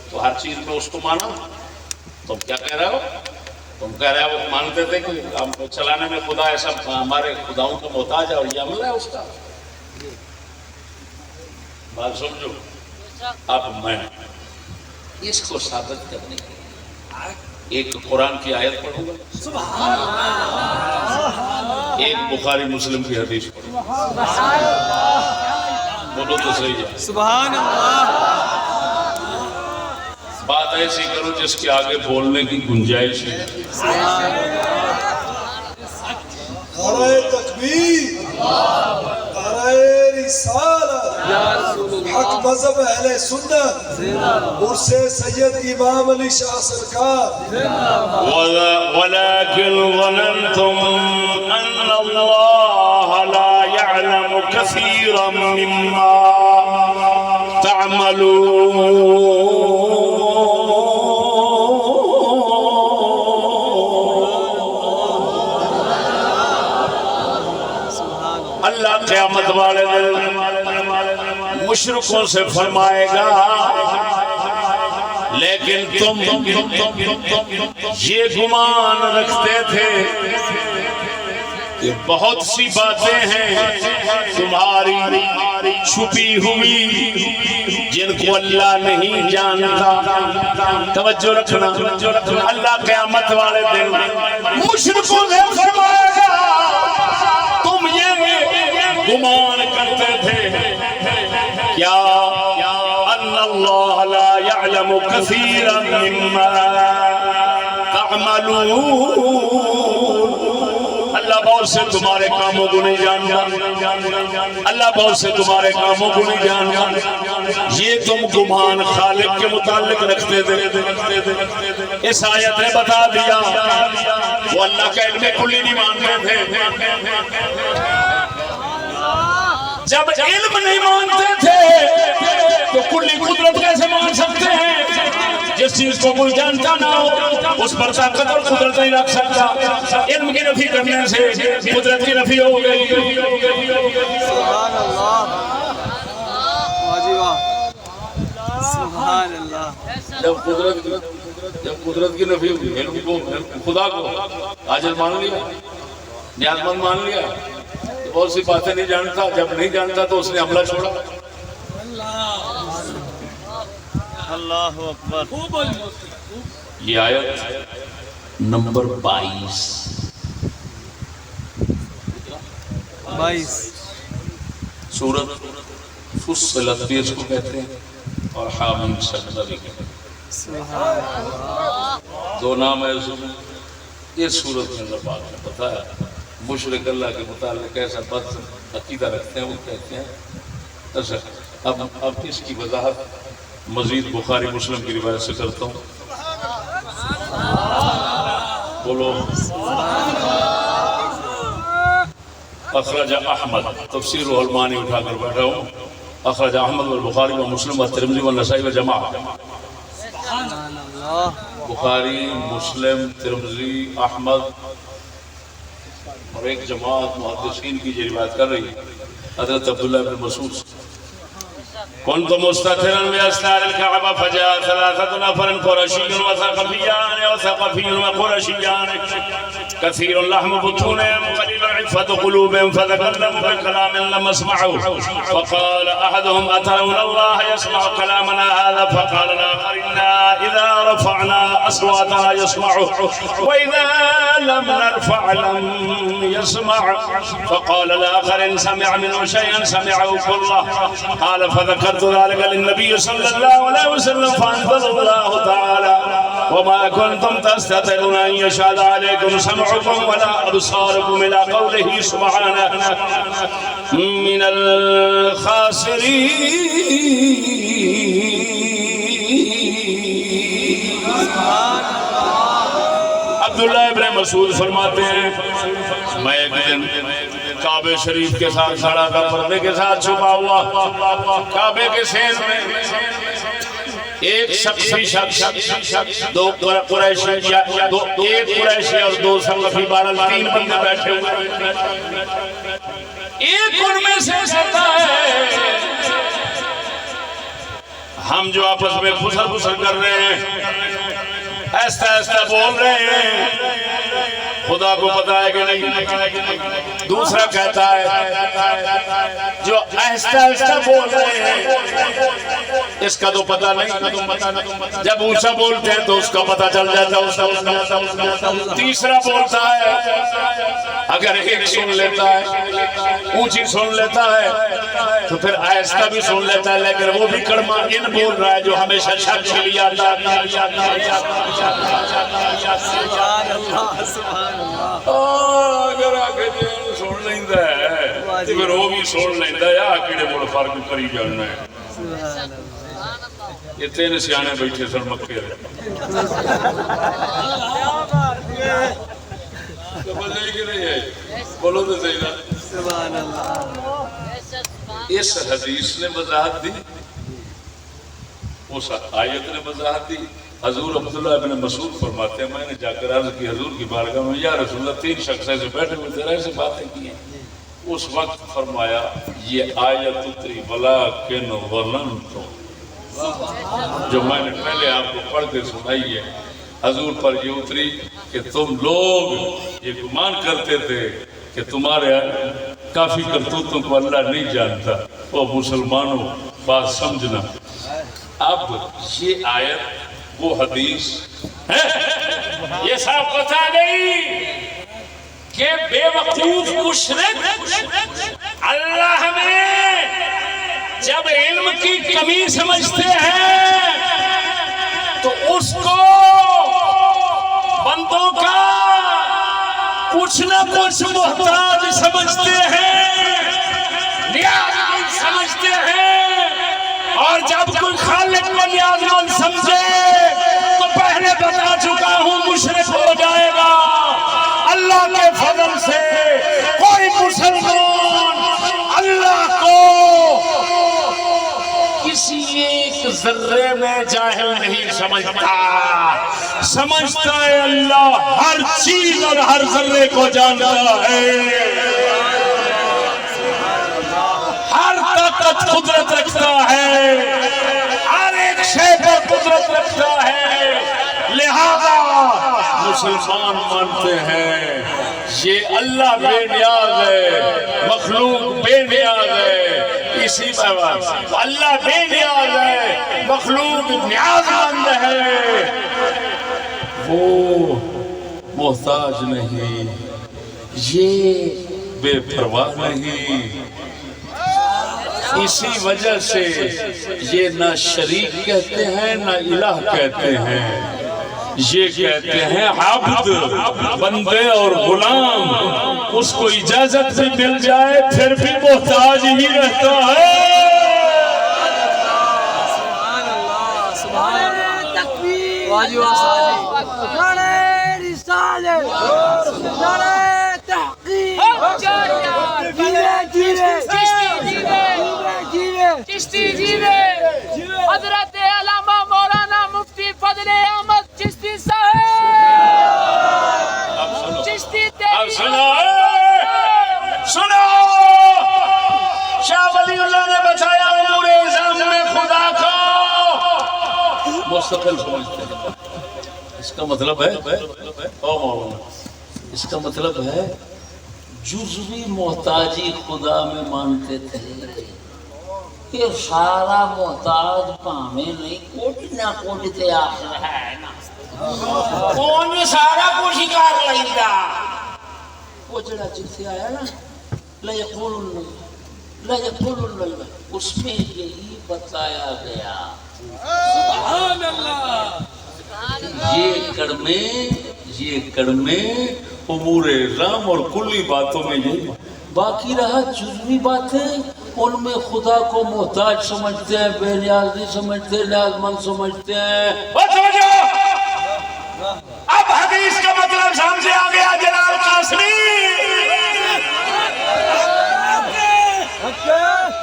تو ہر چیز میں اس کو مانا۔ تم کیا کہہ رہے ہو؟ تم کہہ رہے ہو مانتے تھے کہ ہم کو چلانے میں خدا ایسا ہمارے خداؤں کا محتاج ہے، اور یہ عمل ہے اس کا۔ بات سمجھو۔ اب میں اس کو ثابت کرنے کے لیے ایک قرآن کی آیت پڑھوں گا، ایک بخاری مسلم کی حدیث پڑھوں گا۔ بولو تو صحیح ہے۔ سبحان اللہ۔ بات ایسی کرو جس کے آگے بولنے کی گنجائش ہے۔ نعرہ تکبیر، نعرہ رسالت، حق مذہب اہل سنت، عرص سید امام علی شاہ سرکار۔ وَلَكِنْ ظَنَنْتُمْ أَنَّ اللَّهَ لَا يَعْلَمُ كَثِيرًا مِّمَّا تَعْمَلُونَ۔ اللہ قیامت والے دن مشرکوں سے فرمائے گا لیکن تم یہ گمان رکھتے تھے کہ بہت سی باتیں ہیں تمہاری چھپی ہوئی جن کو اللہ نہیں جانتا. توجہ رکھنا, اللہ قیامت والے دن مشرکوں سے فرمائے گا تم یہ گمان کرتے تھے کیا ان اللہ لا يعلم كثيرا مما تعملون. اللہ بہت سے تمہارے کاموں کو نہیں جانتا, اللہ بہت سے تمہارے کاموں کو نہیں جانتا. یہ تم گمان خالق کے متعلق رکھتے تھے. اس آیت نے بتا دیا وہ اللہ کا علم کلی نہیں مانتے تھے. جب علم نہیں مانتے تھے تو کلی قدرت کیسے مان سکتے ہیں؟ جس چیز کو کوئی جانتا نہ ہو اس پر طاقت اور قدرت نہیں رکھ سکتا. علم کی نفی کرنے سے قدرت کی نفی ہو گئی. سبحان اللہ, سبحان اللہ. جب قدرت کی نفی ہوئی, علم کو, خدا کو عاجز مان لیا, نیاز مند مان لیا, بہت سی باتیں نہیں جانتا. جب نہیں جانتا تو اس نے عملہ چھوڑا. اللہ اکبر. یہ آیت نمبر 22 سورۃ فصلت بھی اس کو کہتے ہیں اور حامیم سجدہ بھی کہتے ہیں. دو نام ہے اس سورت میں اللہ پاک نے بتایا. مشرک اللہ کے متعلق ایسا بد عقیدہ رکھتے ہیں, وہ کہتے ہیں اچھا. اب اس کی وضاحت مزید بخاری مسلم کی روایت سے کرتا ہوں. بولو. اخرج احمد, تفسیر العلمانی اٹھا کر بیٹھا ہوں. اخرج احمد والبخاری ومسلم والترمذی والنسائی والجماعہ. بخاری, مسلم, ترمذی, احمد اور ایک جماعت محدثین کی یہ روایت کر رہی ہے حضرت عبداللہ بن مسعود. كنت مستترا بأستار الكعبة فجاء 3 نفر قرشي وثقفي وقرشيان كثير لحم بطونهم قليل عفة قلوبهم فتكلموا بكلام لم اسمعوا. فقال أحدهم أترون الله يسمع كلامنا هذا؟ فقال الآخر إنا إذا رفعنا أصواتنا يسمعه وإذا لم نرفع لم يسمع. فقال الآخر إن سمع منه شيئا سمعه كله. قال فذكرت ذلك للنبي صلى الله عليه وسلم فأنزل الله تعالى وما كنتم تستترون أن يشهد عليكم سمعكم ولا أبصاركم إلى قوله سبحانه من الخاسرين. عبداللہ ابن مسعود فرماتے ہیں میں ایک دن کعبے شریف کے ساتھ کھڑا تھا, پردے کے ساتھ چھپا ہوا. کعبے کے سین میں ایک شخص, دو قریشی, ایک قریشی اور 2 ثقفی, 3 بندے بیٹھے ہوئے. ایک ان میں سے کہتا ہے ہم جو آپس میں پھسل کر رہے ہیں, ایسا ایسا بول رہے ہیں, خدا کو پتا ہے کہ نہیں. دوسرا کہتا ہے جو آہستہ آہستہ بول رہے ہیں اس کا تو پتہ نہیں, جب اونچا بولتے ہیں تو اس کا پتہ چل جاتا ہے. تیسرا بولتا ہے اگر ایک سن لیتا ہے, اونچی سن لیتا ہے تو پھر آہستہ بھی سن لیتا ہے, لیکن وہ بھی کڑما ان بول رہا ہے جو ہمیشہ شک کے لیے آتا ہے. اگر آگے سن لیندہ ہے پھر وہ بھی سن لیندہ ہے, آکڑے بڑا فرق کری جاننا ہے. یہ 3 سیانے بیٹھے سن مکے رہے. بدلے کی نہیں ہے, بولو تو صحیح نا. اس حدیث نے وضاحت دی, اس آیت نے وضاحت دی. حضور عبداللہ ابن مسعود فرماتے ہیں میں نے جا کر عرض کی حضور کی بارگاہ میں, یا رسول اللہ 3 شخص ایسے بیٹھے ہوئے تھے, ایسے باتیں کی ہیں. اس وقت فرمایا یہ آیت اتری وَلَٰكِنْ ظَنَنْتُمْ جو میں نے پہلے آپ کو پڑھ کے سنائی ہے، حضور پر یہ اتری کہ تم لوگ یہ گمان کرتے تھے کہ تمہارے کافی کرتوتوں کو اللہ نہیں جانتا، وہ مسلمانوں بات سمجھنا۔ اب یہ آیت وہ حدیث ہے، یہ سب پتہ نہیں کہ بے وقوف مشرک اللہ میں جب علم کی کمی سمجھتے ہیں تو اس کو بندوں کا کچھ نہ کچھ محتاج سمجھتے ہیں، نیاز مند سمجھتے ہیں، اور جب کوئی خالق کو نیاز مند سمجھے تو پہلے بتا چکا ہوں مشرک ہو جائے گا۔ اللہ کے فضل سے کوئی مسلمان اللہ کو کسی ایک ذرے میں جاہل نہیں سمجھتا، سمجھتا ہے اللہ ہر چیز اور ہر ذرے کو جانتا ہے، ہر طاقت قدرت رکھتا ہے، ہر ایک شے پر قدرت رکھتا ہے، لہذا مسلمان مانتے ہیں یہ اللہ بے نیاز ہے، مخلوق بے نیاز ہے، اسی بات اللہ بے نیاز ہے، مخلوق نیاز مند ہے، وہ محتاج نہیں، یہ بے پرواہ نہیں۔ اسی وجہ سے یہ نہ شریک کہتے ہیں نہ الہ کہتے ہیں، یہ کہتے ہیں عبد، بندے اور غلام۔ اس کو اجازت بھی مل جائے پھر بھی محتاج ہی رہتا ہے۔ چشتی جیوے حضرت علامہ مولانا مفتی فضل احمد چشتی صاحب، چشتی اب سنو شاہ ولی اللہ نے بتایا امور اعظم میں خدا کو مستقل سمجھتے ہیں۔ اس کا مطلب ہے اس کا مطلب ہے جزوی محتاجی خدا میں مانتے تھے کہ سارا محتاج پاویں نہیں کوٹی نہ کوٹی تے آخر ہے نا، کون سارا کچھ ہی کر لیندا۔ وہ جڑا جتھے آیا نا لا یقولن اس میں یہی بتایا گیا سبحان اللہ، یہ کڑمے امور اعظم اور کلی باتوں میں یہی، باقی رہا جزوی باتیں ان میں خدا کو محتاج سمجھتے ہیں، بے نیاز نہیں سمجھتے، نیاز مند سمجھتے ہیں۔ اب حدیث کا مطلب سمجھے آ گیا جلال قاسمی،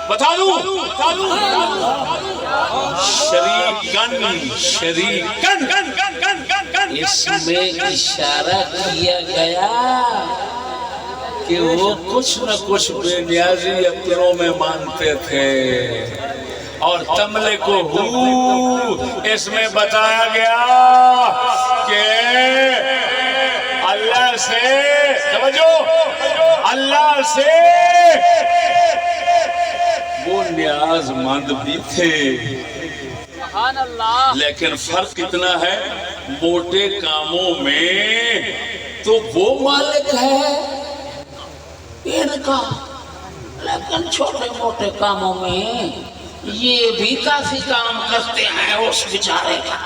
بتا دوں شریکن اس میں اشارہ کیا گیا کہ وہ کچھ نہ کچھ بے نیازی اپنوں میں مانتے تھے، اور تملے کو اس میں بتایا گیا کہ اللہ سے توجہ، اللہ سے وہ نیاز مند بھی تھے، لیکن فرق اتنا ہے موٹے کاموں میں تو وہ مالک ہے ان کا، لیکن چھوٹے موٹے کاموں میں یہ بھی کافی کام کرتے ہیں اس بیچارے کا۔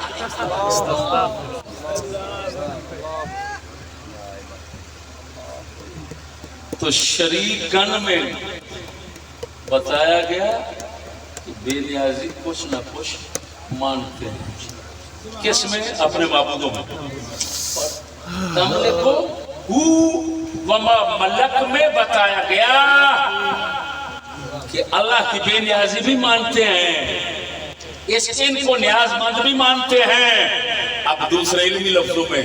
تو شریکن میں بتایا گیا کہ بے نیازی کچھ نہ کچھ مانتے ہیں، کس میں؟ اپنے معبودوں میں۔ تملکو وما ملک میں بتایا گیا کہ اللہ کی بے نیازی بھی مانتے ہیں، ان کو نیاز مند بھی مانتے ہیں۔ اب دوسرے علمی لفظوں میں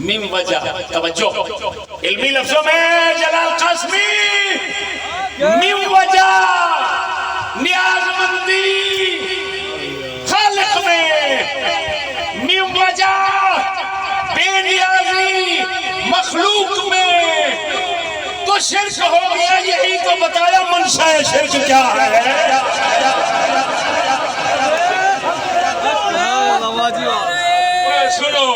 من وجہ، توجہ علمی لفظوں میں جلال قاسمی من وجہ نیاز مندی تو شرک ہو گیا. یہی تو بتایا منشا شرک کیا ہے. سنو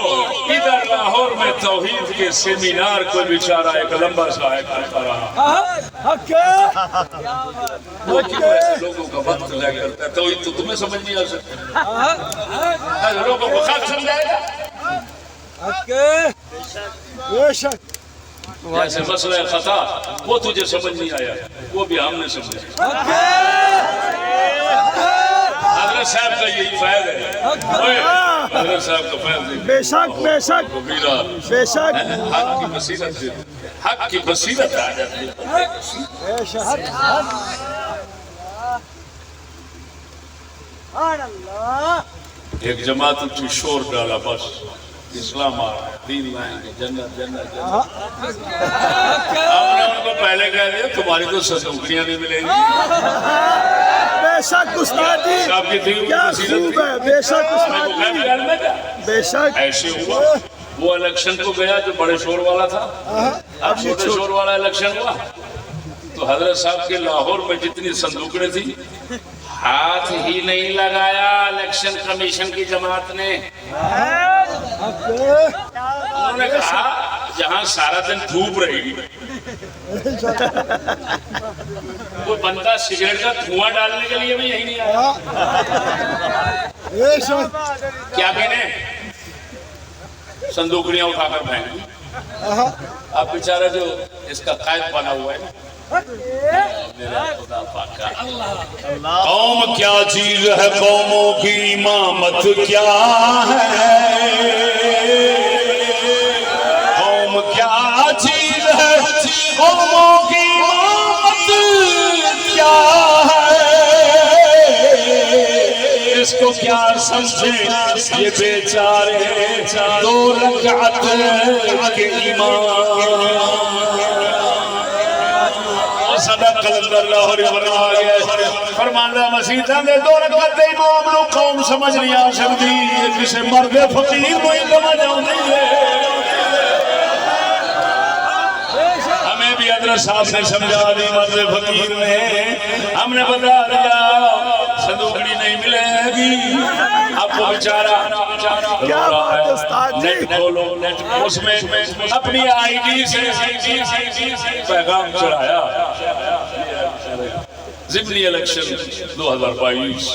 ادھر لاہور میں توحید کے سیمینار کو بیچارہ ایک لمبا سا کرتا رہا. لوگوں کا وقت لے کرتا ہے توحید تو تمہیں سمجھ نہیں آ سکتا. لوگوں کو خاک سمجھائے گا. بے شک جیسے مسئلہ خطا وہ تجھے سمجھ نہیں آیا وہ بھی ہم نے سمجھا. حضرت صاحب کا یہی فائد ہے. حضرت صاحب کا فائد ہے. بے شک بے شک بے شک حق کی بصیرت سے حق کی بصیرت آ جاتی ہے. بے شک. ایک جماعت اٹھی شور ڈالا بس اسلام آ رہا ہے دین لائیں گے جنت جنت جنت. ہم نے ان کو پہلے کہہ دیا تمہاری تو صندوقیاں نہیں ملیں گی. بے شک استاد جی صاحب کی دین کیا خوب ہے. بے شک استاد جی بے شک. ایسے ہوا وہ الیکشن کو گیا جو بڑے شور والا تھا. اب چھوٹے شور والا الیکشن ہوا تو حضرت صاحب کے لاہور میں جتنی صندوقیں تھی ہاتھ ہی نہیں لگایا الیکشن کمیشن کی جماعت نے. انہوں نے کہا جہاں سارا دن دھوپ رہے گی کوئی بندہ سگریٹ کا دھواں ڈالنے کے لیے بھی یہی نہیں آیا. بے شک. کیا کہنے صندوقیاں اٹھا کر پھینک دی. اب بیچارہ جو اس کا قائد بنا ہوا ہے قوم کیا چیز ہے قوموں کی امامت کیا ہے. قوم کیا چیز ہے قوموں کی امامت کیا ہے. اس کو کیا سمجھے یہ بیچارے دو رکعت کے امام. صدق اللہ فرماندہ مسیحاں دے دو رکعت دے امام نو قوم سمجھ نہیں آ سکتی. کسی مرد فقیر نو ہی سمجھ آتی ہے. ہمیں بھی حضرت صاحب نے سمجھا دی مرد فقیر نے. ہم نے بتا دیا صندوقڑی نہیں ملے گی. اب وہ بیچارہ نیٹ کھولو اس میں اپنی آئی ڈی سے پیغام چڑھایا ضمنی الیکشن 2022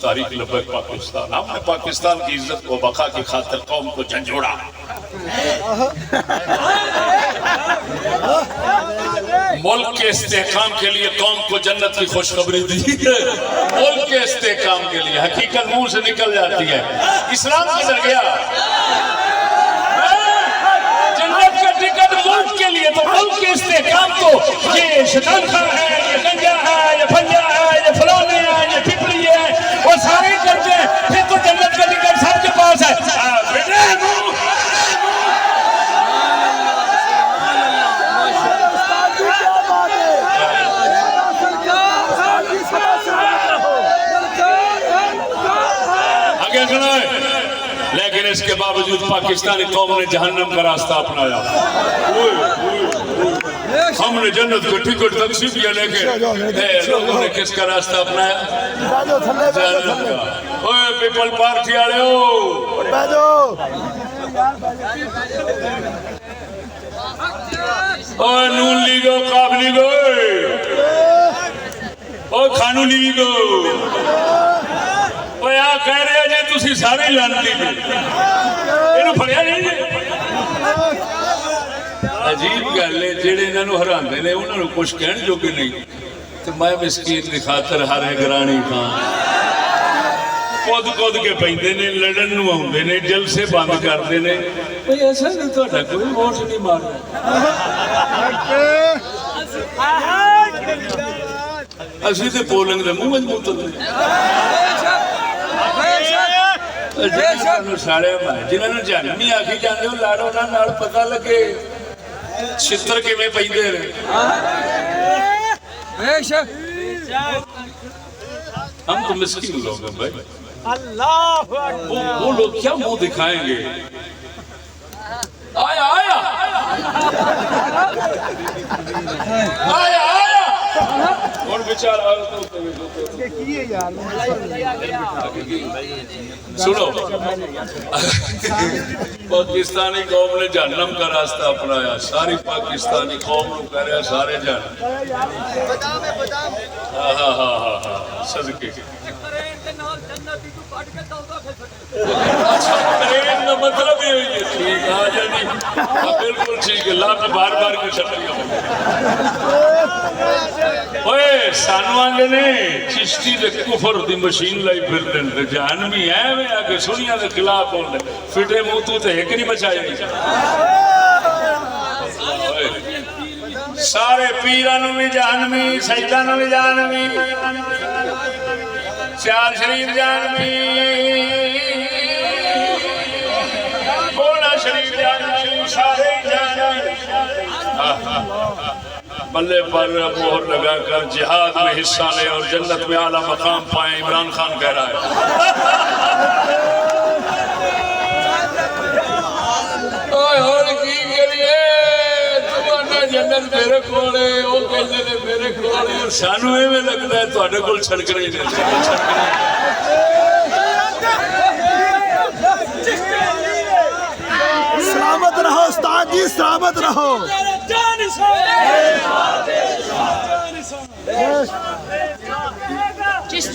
تاریخ لبیک پاکستان. ہم نے پاکستان کی عزت و بقا کی خاطر قوم کو جھنجھوڑا. ملک کے استحکام کے لیے قوم کو جنت کی خوشخبری دی. ملک کے استحکام کے لیے حقیقت منہ سے نکل جاتی ہے. اسلام کدھر گیا؟ جنت کا ٹکٹ ملک کے لیے تو ملک کے استحکام کو یہ شکنجہ ہے یہ گنجا ہے یہ پھنجا ہے یہ فلانے ہے یہ پپڑی ہے وہ سارے کرتے ہیں. پھر تو جنت کا ٹکٹ سب کے پاس ہے. لیکن اس کے باوجود پاکستانی قوم نے جہنم کا راستہ اپنایا. ہم نے جنت کو ٹکٹ تقسیم کیا لیکن لوگوں نے کس کا راستہ اپنایا؟ جہنم کا. اوے پیپل پارٹی والے ہو اوے نون لیگو قاب لیگو اوے خانو لیگو آ کہہ رہے جی تسی سارے لانتی جی یہ پڑھیا نہیں جی. عجیب گل ہے جہے انہوں ہراندے نے انہوں نے کچھ کہن جو کہ نہیں. تو میں مسکین کی خاطر ہر گرانی خان کود کود کے پیندے نے لڑن نو آندے نے جلسے بند کرتے نے. ایسا نہیں تہاڈا کوئی ووٹ نہیں مارنا. اسی تے پولنگ دے منہ وچ موتر جنہوں نے جاننی آخی جانے ہو لاڑ انہوں نے پتہ لگے چھتر کے میں پہندے رہے. ہم تو مسکین لوگ ہیں بھائی. وہ لوگ کیا منہ دکھائیں گے. آیا آیا آیا آیا ہوں بیچارہ سنو پاکستانی قوم نے جہنم کا راستہ اپنایا ساری پاکستانی قوم کو کہہ رہا سارے جہنم ہاں ہاں ہاں ہاں ہاں صدقے ٹرین کا مطلب یہ ہوئی ہے ٹھیک ہے جی بالکل ٹھیک ہے لا میں بار بار کے اوئے سانو آندے نے چشتی دے کفر دی مشین لائی پھر دین تے جہنمی ہے میں آ کے سنیاں دے خلاف بول دے فٹے منہ تو تے ایک نہیں بچایا نہیں سارے پیرانو بھی جہنمی سجدانو بھی جہنمی سیال شریف جہنمی بولا شریف جہنمی سارے جہنمی بلے پر مہر لگا کر جہاد میں حصہ لے اور جنت میں اعلیٰ مقام پائیں عمران خان کہہ رہا ہے جنت میرے کولے وہ کہتے ہیں میرے کولے سانو میں لگتا ہے تواڈے کول چھڑک رہے ہیں سلامت رہو استاد جی سلامت رہو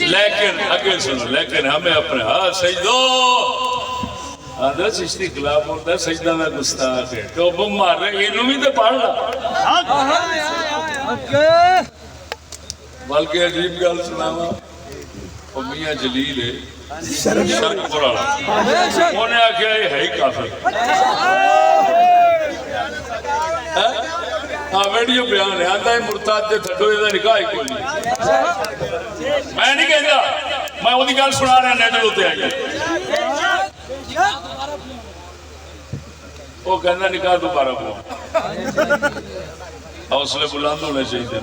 لیکن اگے سنو لیکن ہمیں اپنے ہاتھ سجدو آدھا چشتی خلاف ہوتا ہے سجدہ میں گستاخ ہے تو وہ مار رہے یہ نومی تو پڑھ رہا بلکہ عجیب گل سناوا وہ میاں جلیل ہے شرک پرانا انہیں آکھیا یہ ہے ہی کافر ہاں ویڈیو بیان ہے آدھا ہے مرتاد دے تھٹو یہ نکاح ہی کوئی نہیں میں نہیں کہتا میں وہ دی گل سنا رہا نیٹر ہوتے آئے وہ کہنا نکاح دوبارہ ہوا حوصلے بلند ہونے چاہیے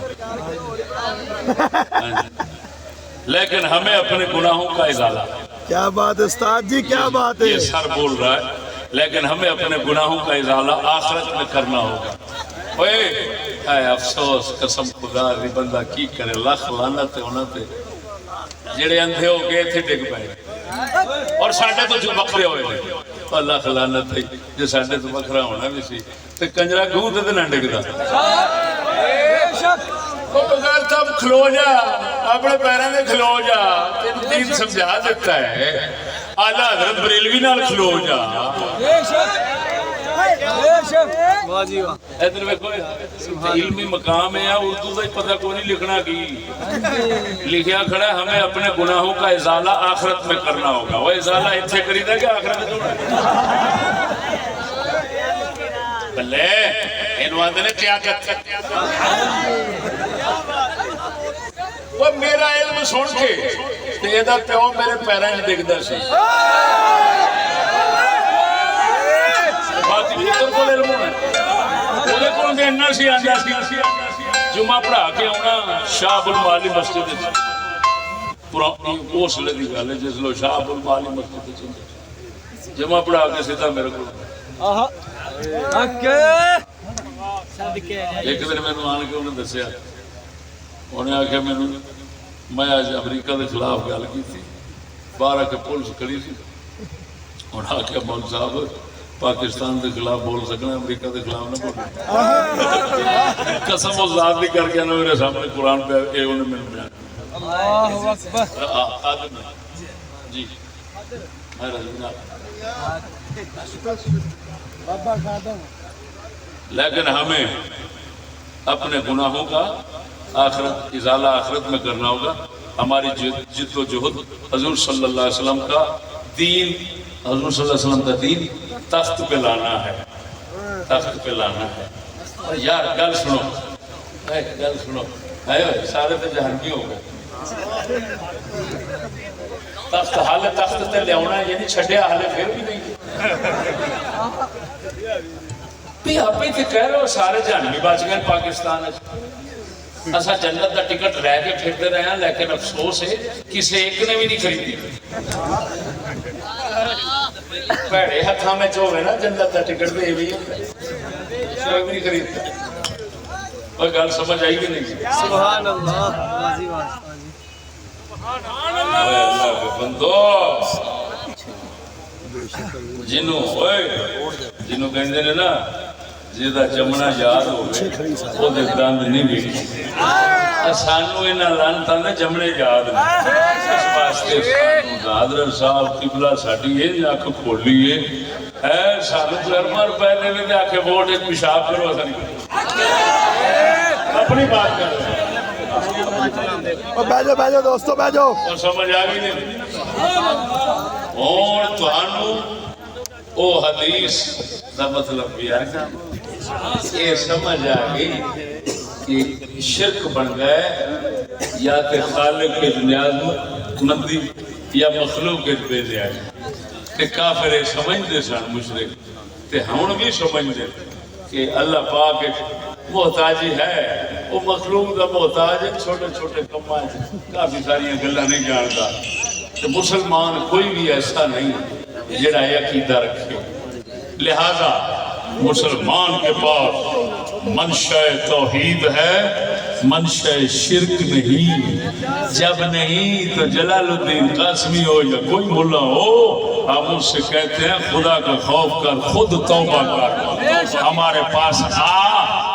لیکن ہمیں اپنے گناہوں کا ازالہ کیا بات ہے استاد جی کیا بات ہے یہ سر بول رہا ہے لیکن ہمیں اپنے گناہوں کا ازالہ آخرت میں کرنا ہوگا اے افسوس قسم خدا دی بندہ کی کرے لاکھ لعنت ہونا تے جڑے اندھے ہو گئے تھے ڈگ پئے اور ساڈے تو جو بکرے ہوئے نے اللہ لعنت ہے جو ساڈے تو بکرا ہونا بھی سی تے کنجرا گھوں تے نہ ڈگدا وہ بغیر تب کھلو جا اپنے پیراں دے کھلو جا تینوں دین سمجھا دیتا ہے اعلیٰ حضرت بریلوی نال کھلو جا ادھر ویکھو علمی مقام ہے اردو کا پتہ کوئی نہیں لکھنا کی لکھیا کھڑا ہمیں اپنے گناہوں کا ازالہ آخرت میں کرنا ہوگا وہ ازالہ اتنے کری تھا کہ آخرت میں بلے انہوں آدھے نے کیا کرتا وہ میرا علم سن کے تیدہ پیو میرے پیریں دیکھتا سی جمعہ پڑھا کے آنا شاہ المالی مسجد اس لیے گل ہے جس لو شاہ المالی مسجد جمعہ پڑھا کے سیدھا میرے کو ایک دن میں آن کے انہیں دسیا انہیں آخیا میں آج امریکہ کے خلاف گل کی تھی باہر آ کے پولیس کھڑی تھی انہیں آخیا مولوی صاحب پاکستان کے خلاف بول سکنا امریکہ کے خلاف نہ بول قسم و ذات بھی کر کے میرے سامنے قرآن پہ اے انہیں میں بیان جی لیکن ہمیں اپنے گناہوں کا آخرت ازالہ آخرت میں کرنا ہوگا ہماری جد و جہد حضور صلی اللہ علیہ وسلم کا دین حضور صلی اللہ علیہ وسلم کا دین تخت پہ لانا ہے تخت پہ لانا ہے یار گل سنو گل سنو سارے تو جہنمی ہو گئے تخت حال تخت تے لے آنا یعنی چھڈیا حالے پھر بھی نہیں بھی آپ ہی تے کہہ رہے ہو سارے جہنمی بچ گئے پاکستان اسا جنت دا ٹکٹ رہ کے پھرتے رہے ہیں لیکن افسوس ہے کسی ایک نے بھی نہیں خریدی پیڑے ہاتھاں میں جو ہے نا جنت دا ٹکٹ دے بھی کوئی بھی نہیں خریدتا کوئی گل سمجھ آئی کہ نہیں؟ سبحان اللہ واضح اوے اللہ کے بندو جنوں کہندے نے نا جہاں جمنا یاد ہوئے وہ دند نہیں ویکھی سانو انہاں لعنتاں دے جمنے یاد نہیں اس واسطے سانو حضرت صاحب قبلہ ساڈی یہ اکھ کھولی ہے سانو کرما روپے دے تے آکھے ووٹ وچ پیشاب کرو اساں نہیں اپنی بات کر بیٹھو دوستو بیٹھو اور سمجھ آ گئی نہیں اور تہانوں او حدیث دا مطلب بھی ہے یہ سمجھ آ گئی کہ شرک بن گئے یا کہ خالق کے نیاز مندی یا مخلوق کے بے نیاز کہ کافر سمجھتے سن مشرک تے ہن بھی سمجھتے کہ اللہ پاک محتاجی ہے وہ مخلوق دا محتاج ہے چھوٹے چھوٹے کماں کافی ساری گلاں نہیں جانتا کہ مسلمان کوئی بھی ایسا نہیں جڑا یہ عقیدہ رکھے لہذا مسلمان کے پاس منشا توحید ہے منشا شرک نہیں جب نہیں تو جلال الدین قاسمی ہو یا کوئی ملا ہو ہم اس سے کہتے ہیں خدا کا خوف کر خود توبہ کر ہمارے پاس آ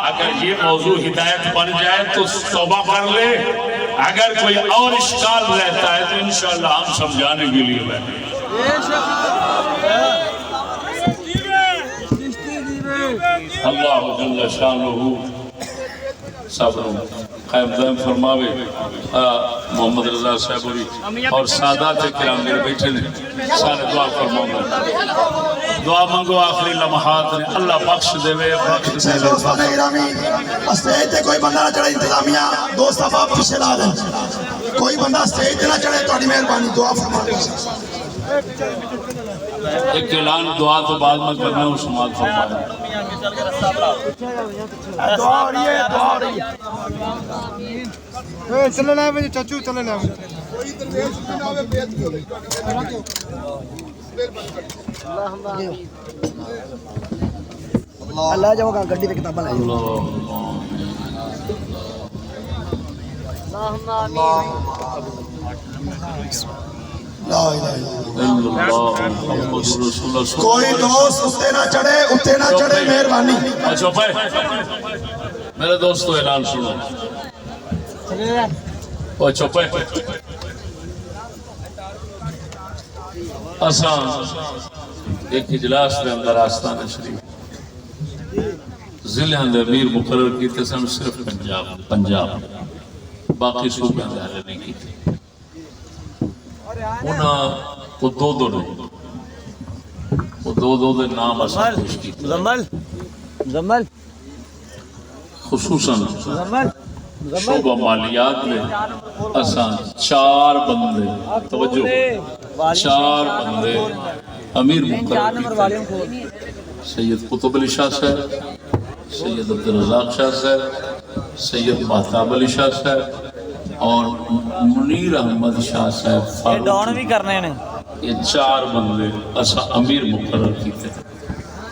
اگر یہ موضوع ہدایت بن جائے تو توبہ کر لے اگر کوئی اور اشکال رہتا ہے تو انشاءاللہ ہم سمجھانے کے لیے بیٹھے اللہ جل شانہ صبر قائم دائم فرماوے محمد رضا صاحب اور سادات کرام میرے بیٹھے نے سارے دعا فرماوے دعا منگو آخری لمحات نے اللہ بخش دے وے دوستان گرامی اسٹیج تے کوئی بندہ نہ چڑھے انتظامیہ دوست آپ پیچھے لا دیں کوئی بندہ اسٹیج تے نہ چڑھے تہاڈی مہربانی دعا فرمائیں ایک اعلان دعا تو بعد میں کرنا ہوں سماعت فرمائیں دعا ہو رہی ہے دعا ہو رہی ہے چلے لائے بھائی چچو چلے لائے اللہ جاؤ گا گڈی تے کتاباں لے لا الہ الا اللہ کوئی دوست اتے نہ چڑھے مہربانی اچھا بھائی میرے دوستو اعلان سنو او چوپے اساں ایک اجلاس دے اندر آستانہ شریف ضلع دے امیر مقرر کیتے سن صرف پنجاب باقی صوبے دے حل نہیں کیتے انہاں کو دو دے نام اساں پیش کیتے زمل خصوصاً شعبہ مالیات میں اساں 4 بندے توجہ 4 بندے امیر مقرر کیتے سید قطب علی شاہ صاحب سید عبدالرزاق شاہ صاحب سید مہتاب علی شاہ صاحب اور منیر احمد شاہ صاحب یہ 4 بندے اساں امیر مقرر کیتے